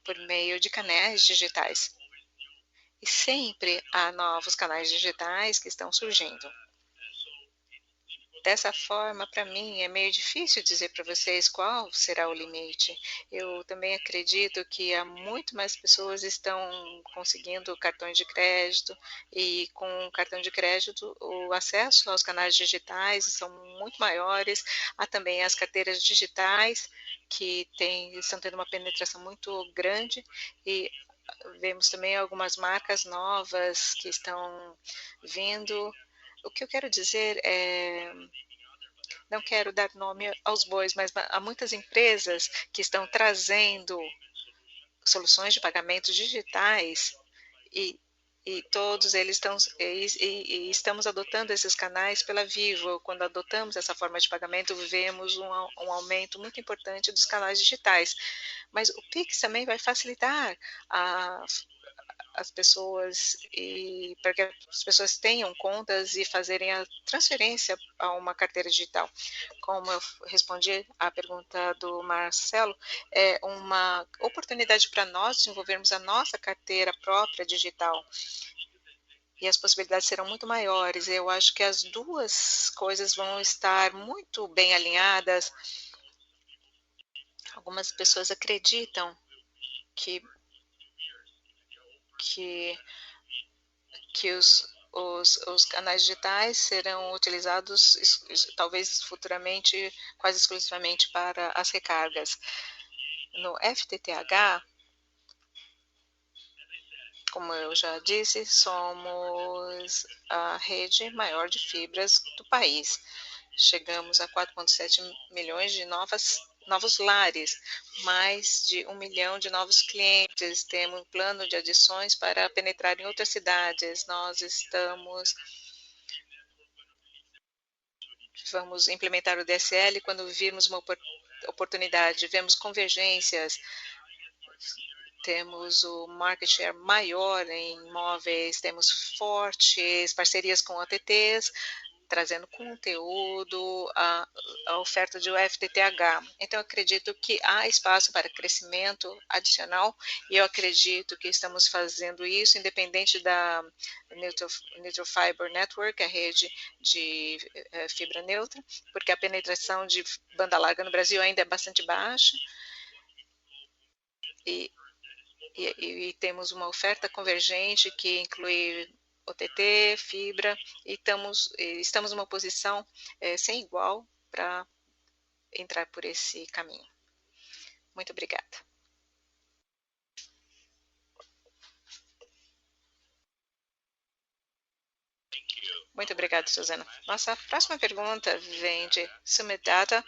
por meio de canais digitais. E sempre há novos canais digitais que estão surgindo. Dessa forma, para mim, é meio difícil dizer para vocês qual será o limite. Eu também acredito que há muito mais pessoas estão conseguindo cartões de crédito e com o cartão de crédito o acesso aos canais digitais são muito maiores. Há também as carteiras digitais que estão tendo uma penetração muito grande e vemos também algumas marcas novas que estão vindo. O que eu quero dizer é não quero dar nome aos bois, mas há muitas empresas que estão trazendo soluções de pagamentos digitais e, e todos eles estão e estamos adotando esses canais pela Vivo. Quando adotamos essa forma de pagamento, vemos um aumento muito importante dos canais digitais. Mas o Pix também vai facilitar a as pessoas e para que as pessoas tenham contas e fazerem a transferência a uma carteira digital. Como eu respondi à pergunta do Marcelo, é uma oportunidade para nós desenvolvermos a nossa carteira própria digital. E as possibilidades serão muito maiores. Eu acho que as duas coisas vão estar muito bem alinhadas. Algumas pessoas acreditam que, que que os canais digitais serão utilizados talvez futuramente quase exclusivamente para as recargas. No FTTH, como eu já disse, somos a rede maior de fibras do país. Chegamos a 4,7 milhões de novos lares, mais de 1 milhão de novos clientes. Temos um plano de adições para penetrar em outras cidades. Vamos implementar o DSL quando virmos uma oportunidade. Vemos convergências, temos o market share maior em imóveis, temos fortes parcerias com OTTs, trazendo conteúdo, a oferta de UFTTH. Então, eu acredito que há espaço para crescimento adicional e eu acredito que estamos fazendo isso independente da Neutral Fiber Network, a rede de fibra neutra, porque a penetração de banda larga no Brasil ainda é bastante baixa e, e temos uma oferta convergente que inclui OTT, fibra, e estamos numa posição sem igual para entrar por esse caminho. Muito obrigada. Muito obrigada, Suzana. Nossa próxima pergunta vem de Summit Data,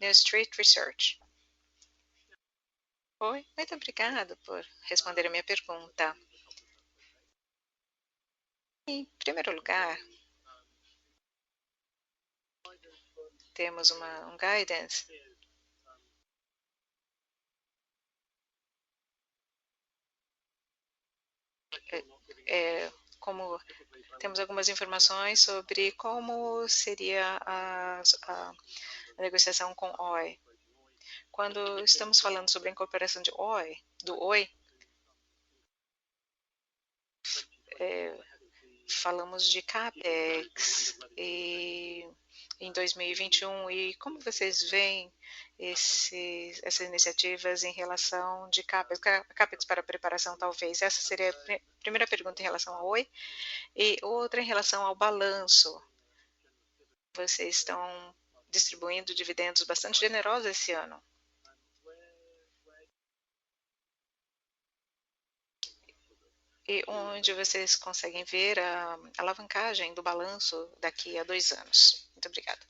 New Street Research. Oi, muito obrigada por responder a minha pergunta. Em primeiro lugar, temos um guidance como temos algumas informações sobre como seria a negociação com Oi. Quando estamos falando sobre a incorporação de Oi, do Oi, falamos de CAPEX e em 2021 e como vocês veem essas iniciativas em relação de CAPEX para preparação, talvez? Essa seria a primeira pergunta em relação ao Oi. E outra em relação ao balanço. Vocês estão distribuindo dividendos bastante generosos esse ano. E onde vocês conseguem ver a alavancagem do balanço daqui a 2 anos? Muito obrigada.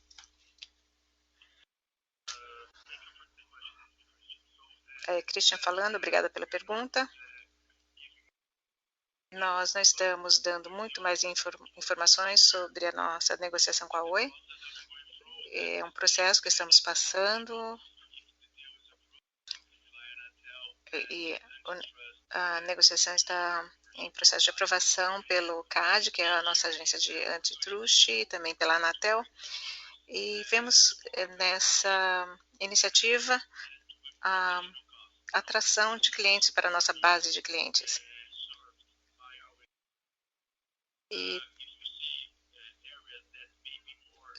Christian falando, obrigada pela pergunta. Nós não estamos dando muito mais informações sobre a nossa negociação com a Oi. É um processo que estamos passando e a negociação está em processo de aprovação pelo CAD, que é a nossa agência de antitrust, e também pela Anatel. E vemos nessa iniciativa a atração de clientes para a nossa base de clientes. E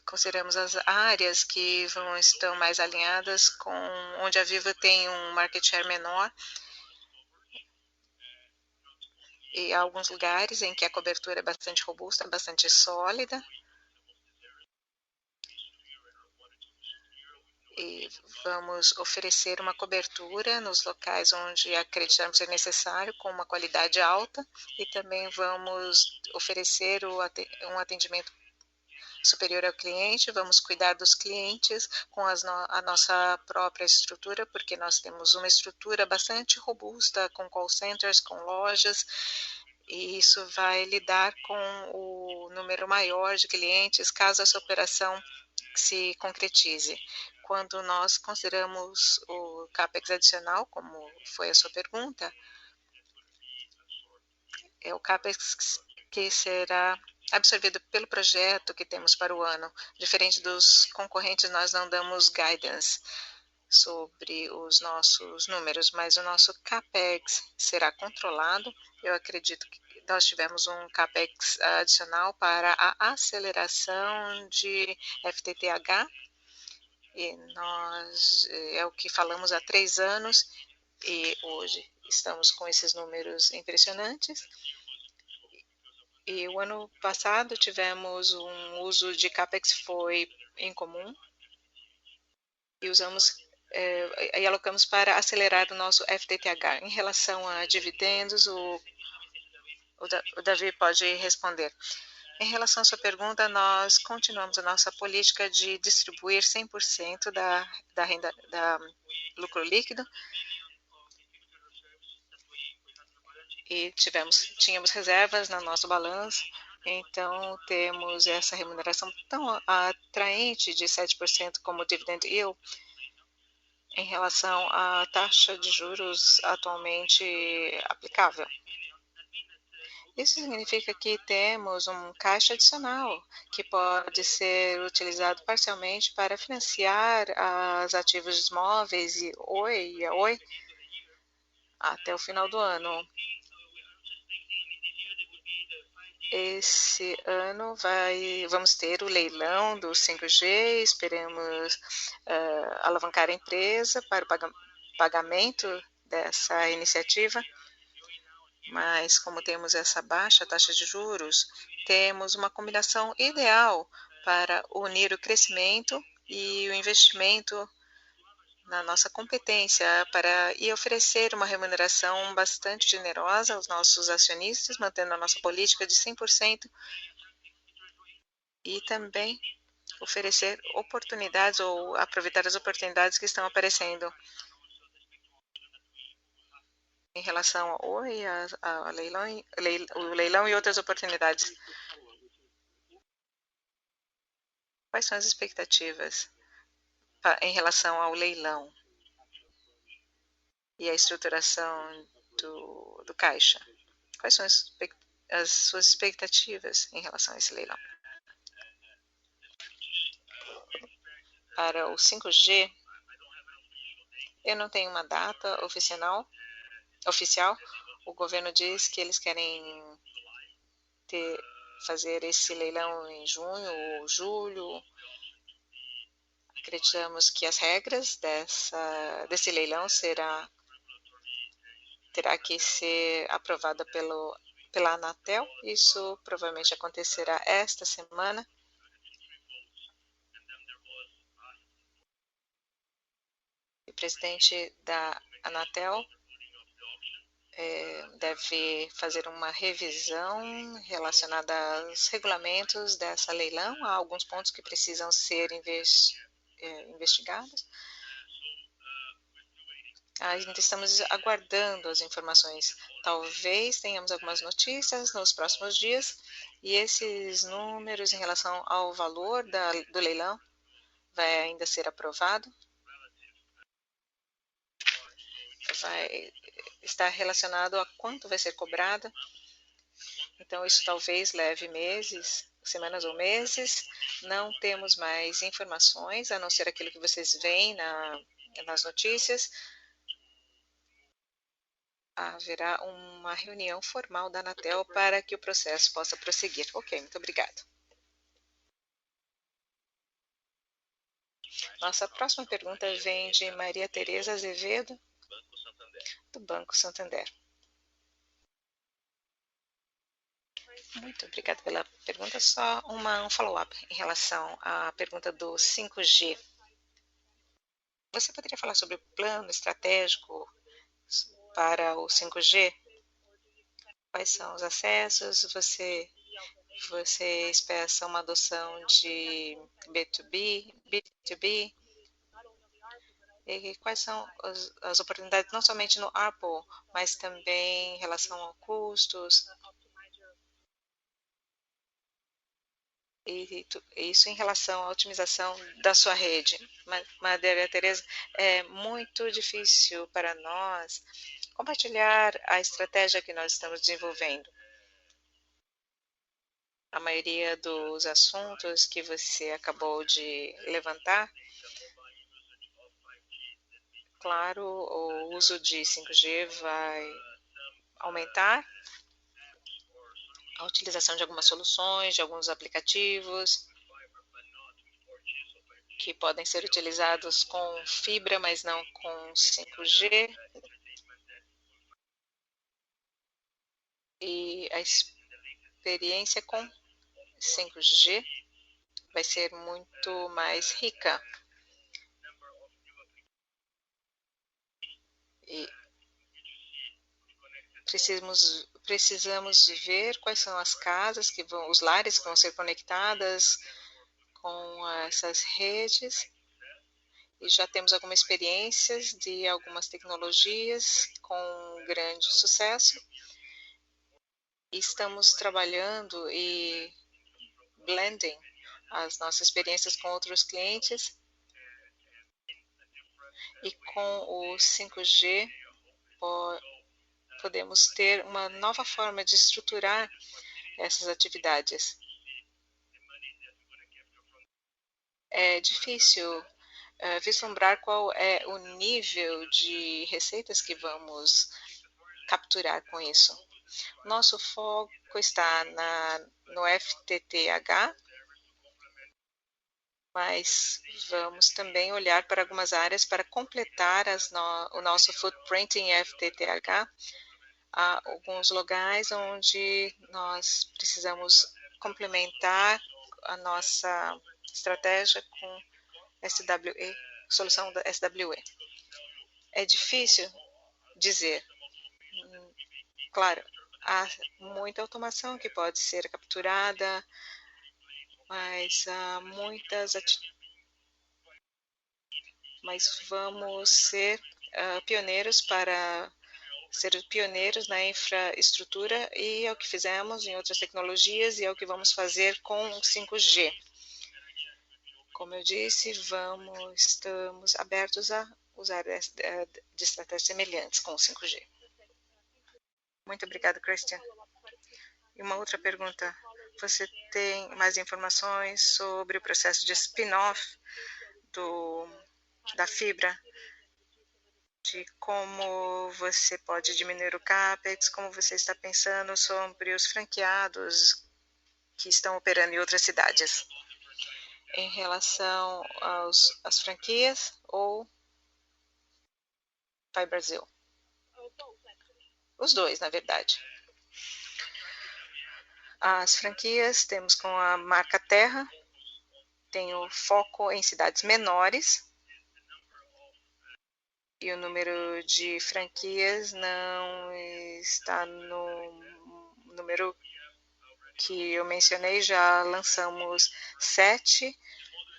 consideramos as áreas que estão mais alinhadas com onde a Vivo tem um market share menor e há alguns lugares em que a cobertura é bastante robusta, bastante sólida. E vamos oferecer uma cobertura nos locais onde acreditamos ser necessário, com uma qualidade alta, e também vamos oferecer um atendimento superior ao cliente, vamos cuidar dos clientes com a nossa própria estrutura, porque nós temos uma estrutura bastante robusta, com call centers, com lojas, e isso vai lidar com o número maior de clientes, caso essa operação se concretize. Quando nós consideramos o CAPEX adicional, como foi a sua pergunta, é o CAPEX que será absorvido pelo projeto que temos para o ano. Diferente dos concorrentes, nós não damos guidance sobre os nossos números, mas o nosso CAPEX será controlado. Eu acredito que nós tivemos um CAPEX adicional para a aceleração de FTTH, e nós é o que falamos há 3 anos, e hoje estamos com esses números impressionantes. E o ano passado tivemos um uso de CAPEX foi incomum e usamos e alocamos para acelerar o nosso FTTH. Em relação a dividendos, o Davi pode responder. Em relação à sua pergunta, nós continuamos a nossa política de distribuir 100% da renda da lucro líquido e tínhamos reservas no nosso balanço, então temos essa remuneração tão atraente de 7% como dividend yield em relação à taxa de juros atualmente aplicável. Isso significa que temos um caixa adicional que pode ser utilizado parcialmente para financiar os ativos móveis e a Oi até o final do ano. Esse ano vamos ter o leilão do 5G, esperamos alavancar a empresa para o pagamento dessa iniciativa. Mas como temos essa baixa taxa de juros, temos uma combinação ideal para unir o crescimento e o investimento na nossa competência e oferecer uma remuneração bastante generosa aos nossos acionistas, mantendo a nossa política de 100% e também oferecer oportunidades ou aproveitar as oportunidades que estão aparecendo. Em relação ao Oi, o leilão e outras oportunidades. Quais são as expectativas em relação ao leilão e a estruturação do caixa? Quais são as suas expectativas em relação a esse leilão? Para o 5G, eu não tenho uma data oficial. O governo diz que eles querem fazer esse leilão em junho ou julho. Acreditamos que as regras desse leilão terá que ser aprovada pela Anatel. Isso provavelmente acontecerá esta semana. O presidente da Anatel deve fazer uma revisão relacionada aos regulamentos dessa leilão. Há alguns pontos que precisam ser investigados. Ainda estamos aguardando as informações. Talvez tenhamos algumas notícias nos próximos dias e esses números em relação ao valor do leilão vai ainda ser aprovado. Vai estar relacionado a quanto vai ser cobrado. Então, isso talvez leve meses, semanas ou meses. Não temos mais informações, a não ser aquilo que vocês veem nas notícias. Haverá uma reunião formal da Anatel para que o processo possa prosseguir. Ok, muito obrigado. Nossa próxima pergunta vem de Maria Tereza Azevedo, do Banco Santander. Muito obrigada pela pergunta. Só um follow-up em relação à pergunta do 5G. Você poderia falar sobre o plano estratégico para o 5G? Quais são os acessos? Vocês pensam uma adoção de B2B, B2B? E quais são as oportunidades, não somente no Apple, mas também em relação a custos? E isso em relação à otimização da sua rede. Maria Tereza, é muito difícil para nós compartilhar a estratégia que nós estamos desenvolvendo. A maioria dos assuntos que você acabou de levantar, claro, o uso de 5G vai aumentar, a utilização de algumas soluções, de alguns aplicativos que podem ser utilizados com fibra, mas não com 5G. E a experiência com 5G vai ser muito mais rica. E precisamos ver quais são as casas os lares que vão ser conectadas com essas redes. E já temos algumas experiências de algumas tecnologias com grande sucesso. E estamos trabalhando e blending as nossas experiências com outros clientes. E com o 5G podemos ter uma nova forma de estruturar essas atividades. É difícil vislumbrar qual é o nível de receitas que vamos capturar com isso. Nosso foco está no FTTH, mas vamos também olhar para algumas áreas para completar o nosso footprint em FTTH. Há alguns lugares onde nós precisamos complementar a nossa estratégia com SWE, solução da SWE. É difícil dizer. Claro, há muita automação que pode ser capturada, mas há mas vamos ser pioneiros na infraestrutura, e é o que fizemos em outras tecnologias e é o que vamos fazer com o 5G. Como eu disse, estamos abertos a usar de estratégias semelhantes com o 5G. Muito obrigado, Christian. E uma outra pergunta. Você tem mais informações sobre o processo de spin-off da fibra? De como você pode diminuir o CAPEX, como você está pensando sobre os franqueados que estão operando em outras cidades? em relação às franquias ou vai Brasil? Os dois, na verdade. As franquias temos com a marca Terra, tem o foco em cidades menores e o número de franquias não está no número que eu mencionei. Já lançamos 7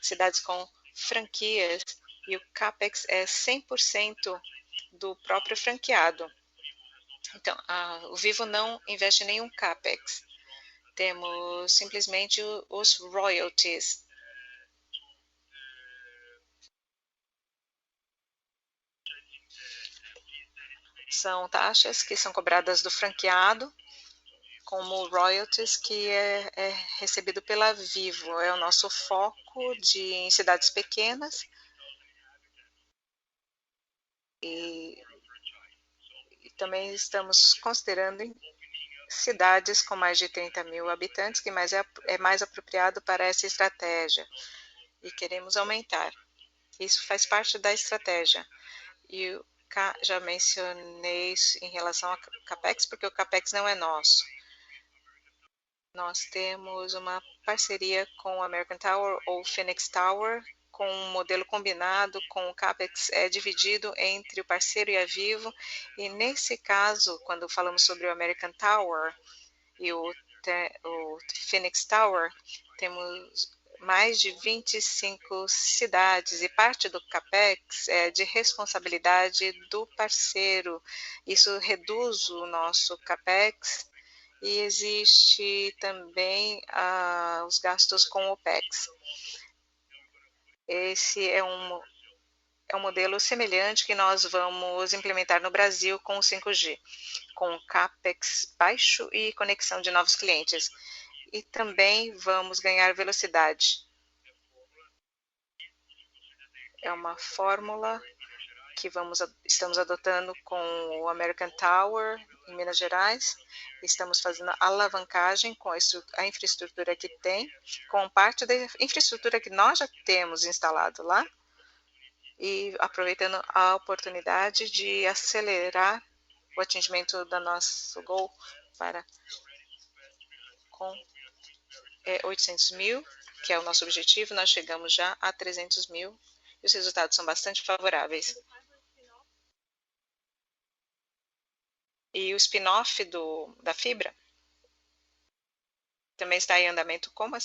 cidades com franquias e o CAPEX é 100% do próprio franqueado. Então, o Vivo não investe nenhum CAPEX. Temos simplesmente os royalties. São taxas que são cobradas do franqueado, como royalties que é recebido pela Vivo. É o nosso foco em cidades pequenas e também estamos considerando cidades com mais de 30 mil habitantes, que é mais apropriado para essa estratégia e queremos aumentar. Isso faz parte da estratégia. E já mencionei isso em relação ao CAPEX, porque o CAPEX não é nosso. Nós temos uma parceria com o American Tower ou Phoenix Tower, com um modelo combinado, com o CAPEX dividido entre o parceiro e a Vivo. E nesse caso, quando falamos sobre o American Tower e o Phoenix Tower, temos mais de 25 cidades e parte do CAPEX é de responsabilidade do parceiro. Isso reduz o nosso CAPEX e existe também os gastos com OPEX. Esse é um modelo semelhante que nós vamos implementar no Brasil com o 5G, com CAPEX baixo e conexão de novos clientes. E também vamos ganhar velocidade. É uma fórmula que estamos adotando com o American Tower em Minas Gerais. Estamos fazendo alavancagem com a infraestrutura que tem, com parte da infraestrutura que nós já temos instalado lá, e aproveitando a oportunidade de acelerar o atingimento do nosso goal com 800 mil, que é o nosso objetivo. Nós chegamos já a 300 mil e os resultados são bastante favoráveis. E o spin-off da fibra também está em andamento. Como?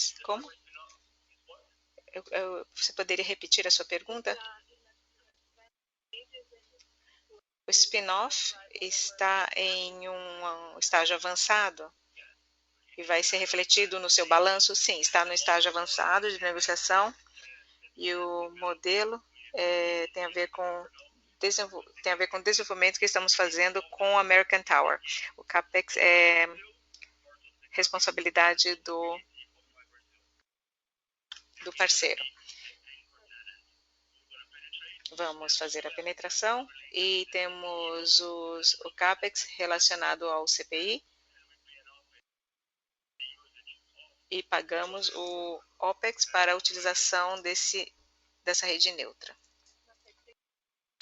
Você poderia repetir a sua pergunta? O spin-off está em um estágio avançado e vai ser refletido no seu balanço? Sim, está no estágio avançado de negociação e o modelo tem a ver com o desenvolvimento que estamos fazendo com o American Tower. O CAPEX é responsabilidade do parceiro. Vamos fazer a penetração e temos o CAPEX relacionado ao CPI e pagamos o OPEX para a utilização dessa rede neutra.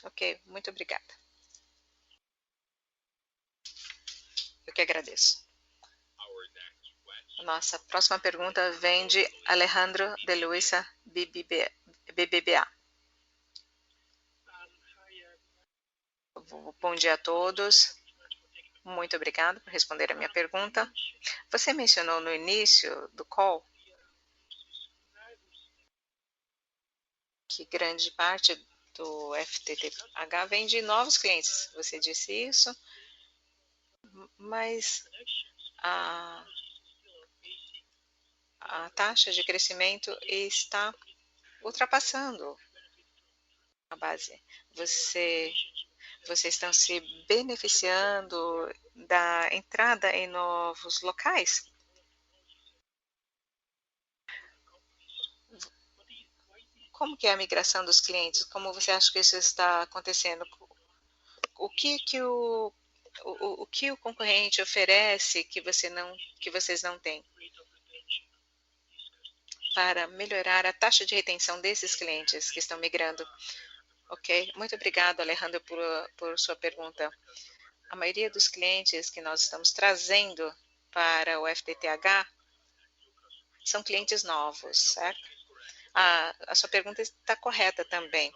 Ok, muito obrigada. Eu que agradeço. Nossa próxima pergunta vem de Alejandro de Luisa, BBVA. Bom dia a todos. Muito obrigada por responder a minha pergunta. Você mencionou no início do call que grande parte do FTTH vem de novos clientes. Você disse isso, mas a taxa de crescimento está ultrapassando a base. Vocês estão se beneficiando da entrada em novos locais? Como que é a migração dos clientes? Como você acha que isso está acontecendo? O que o concorrente oferece que vocês não têm? para melhorar a taxa de retenção desses clientes que estão migrando? Ok, muito obrigado, Alejandro, por sua pergunta. A maioria dos clientes que nós estamos trazendo para o FTTH são clientes novos, certo? A sua pergunta está correta também.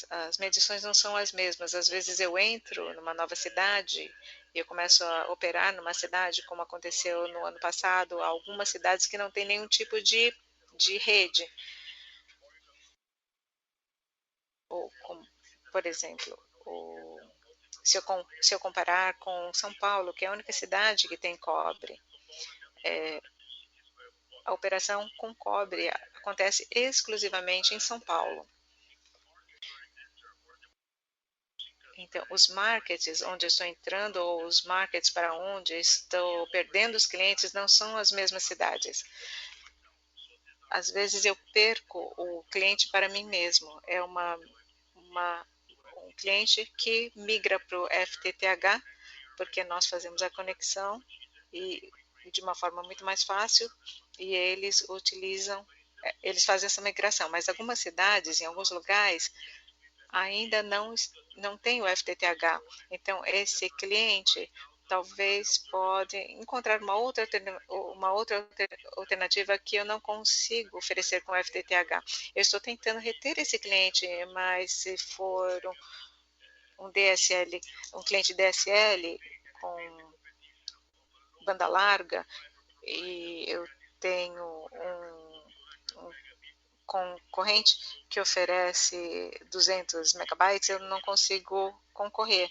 As medições não são as mesmas. Às vezes eu entro numa nova cidade e eu começo a operar numa cidade, como aconteceu no ano passado, algumas cidades que não têm nenhum tipo de rede. Ou, por exemplo, se eu comparar com São Paulo, que é a única cidade que tem cobre, a operação com cobre acontece exclusivamente em São Paulo. Então, os markets onde eu estou entrando ou os markets para onde estou perdendo os clientes não são as mesmas cidades. Às vezes eu perco o cliente para mim mesmo. É um cliente que migra para o FTTH, porque nós fazemos a conexão e de uma forma muito mais fácil e eles fazem essa migração. Mas algumas cidades, em alguns lugares, ainda não tem o FTTH. Então, esse cliente talvez pode encontrar uma outra alternativa que eu não consigo oferecer com o FTTH. Eu estou tentando reter esse cliente, mas se for um DSL, um cliente DSL com banda larga e eu tenho um concorrente que oferece 200 megabytes, eu não consigo concorrer.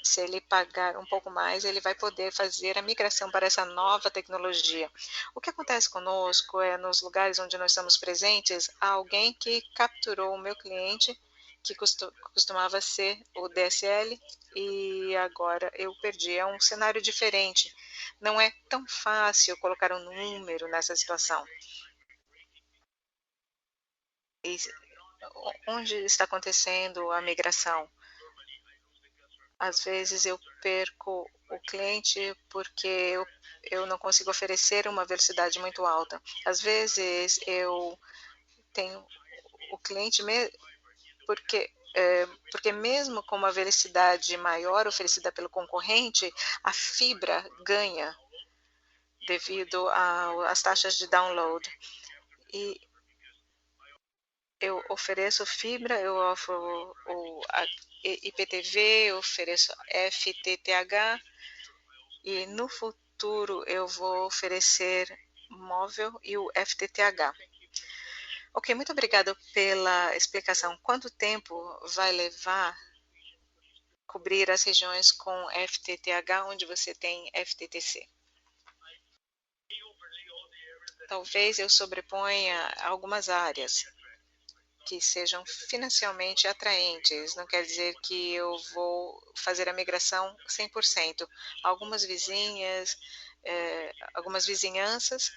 Se ele pagar um pouco mais, ele vai poder fazer a migração para essa nova tecnologia. O que acontece conosco é, nos lugares onde nós estamos presentes, há alguém que capturou o meu cliente, que costumava ser o DSL, e agora eu perdi. É um cenário diferente. Não é tão fácil colocar um número nessa situação. E onde está acontecendo a migração? Às vezes eu perco o cliente porque eu não consigo oferecer uma velocidade muito alta. Às vezes eu tenho o cliente porque mesmo com uma velocidade maior oferecida pelo concorrente, a fibra ganha devido às taxas de download. E eu ofereço fibra, eu ofereço a IPTV, eu ofereço FTTH e no futuro eu vou oferecer móvel e o FTTH. Ok, muito obrigado pela explicação. Quanto tempo vai levar cobrir as regiões com FTTH onde você tem FTTC? Talvez eu sobreponha algumas áreas que sejam financeiramente atraentes. Não quer dizer que eu vou fazer a migração 100%. Algumas algumas vizinhanças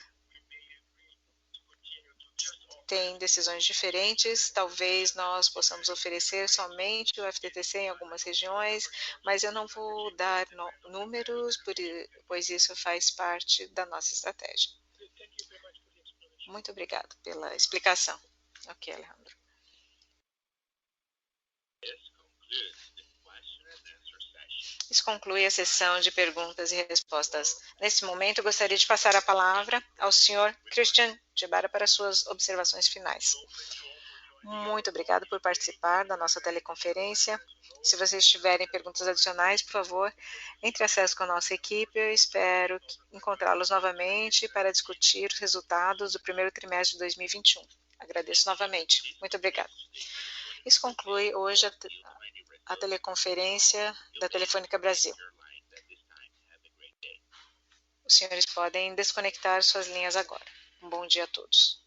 têm decisões diferentes. Talvez nós possamos oferecer somente o FTTC em algumas regiões, mas eu não vou dar números, pois isso faz parte da nossa estratégia. Muito obrigado pela explicação. Ok, Alejandro. Isso conclui a sessão de perguntas e respostas. Nesse momento, eu gostaria de passar a palavra ao senhor Christian Gebara para suas observações finais. Muito obrigado por participar da nossa teleconferência. Se vocês tiverem perguntas adicionais, por favor, entre em acesso com a nossa equipe. Eu espero encontrá-los novamente para discutir os resultados do primeiro trimestre de 2021. Agradeço novamente. Muito obrigado. Isso conclui hoje a teleconferência da Telefônica Brasil. Os senhores podem desconectar suas linhas agora. Um bom dia a todos.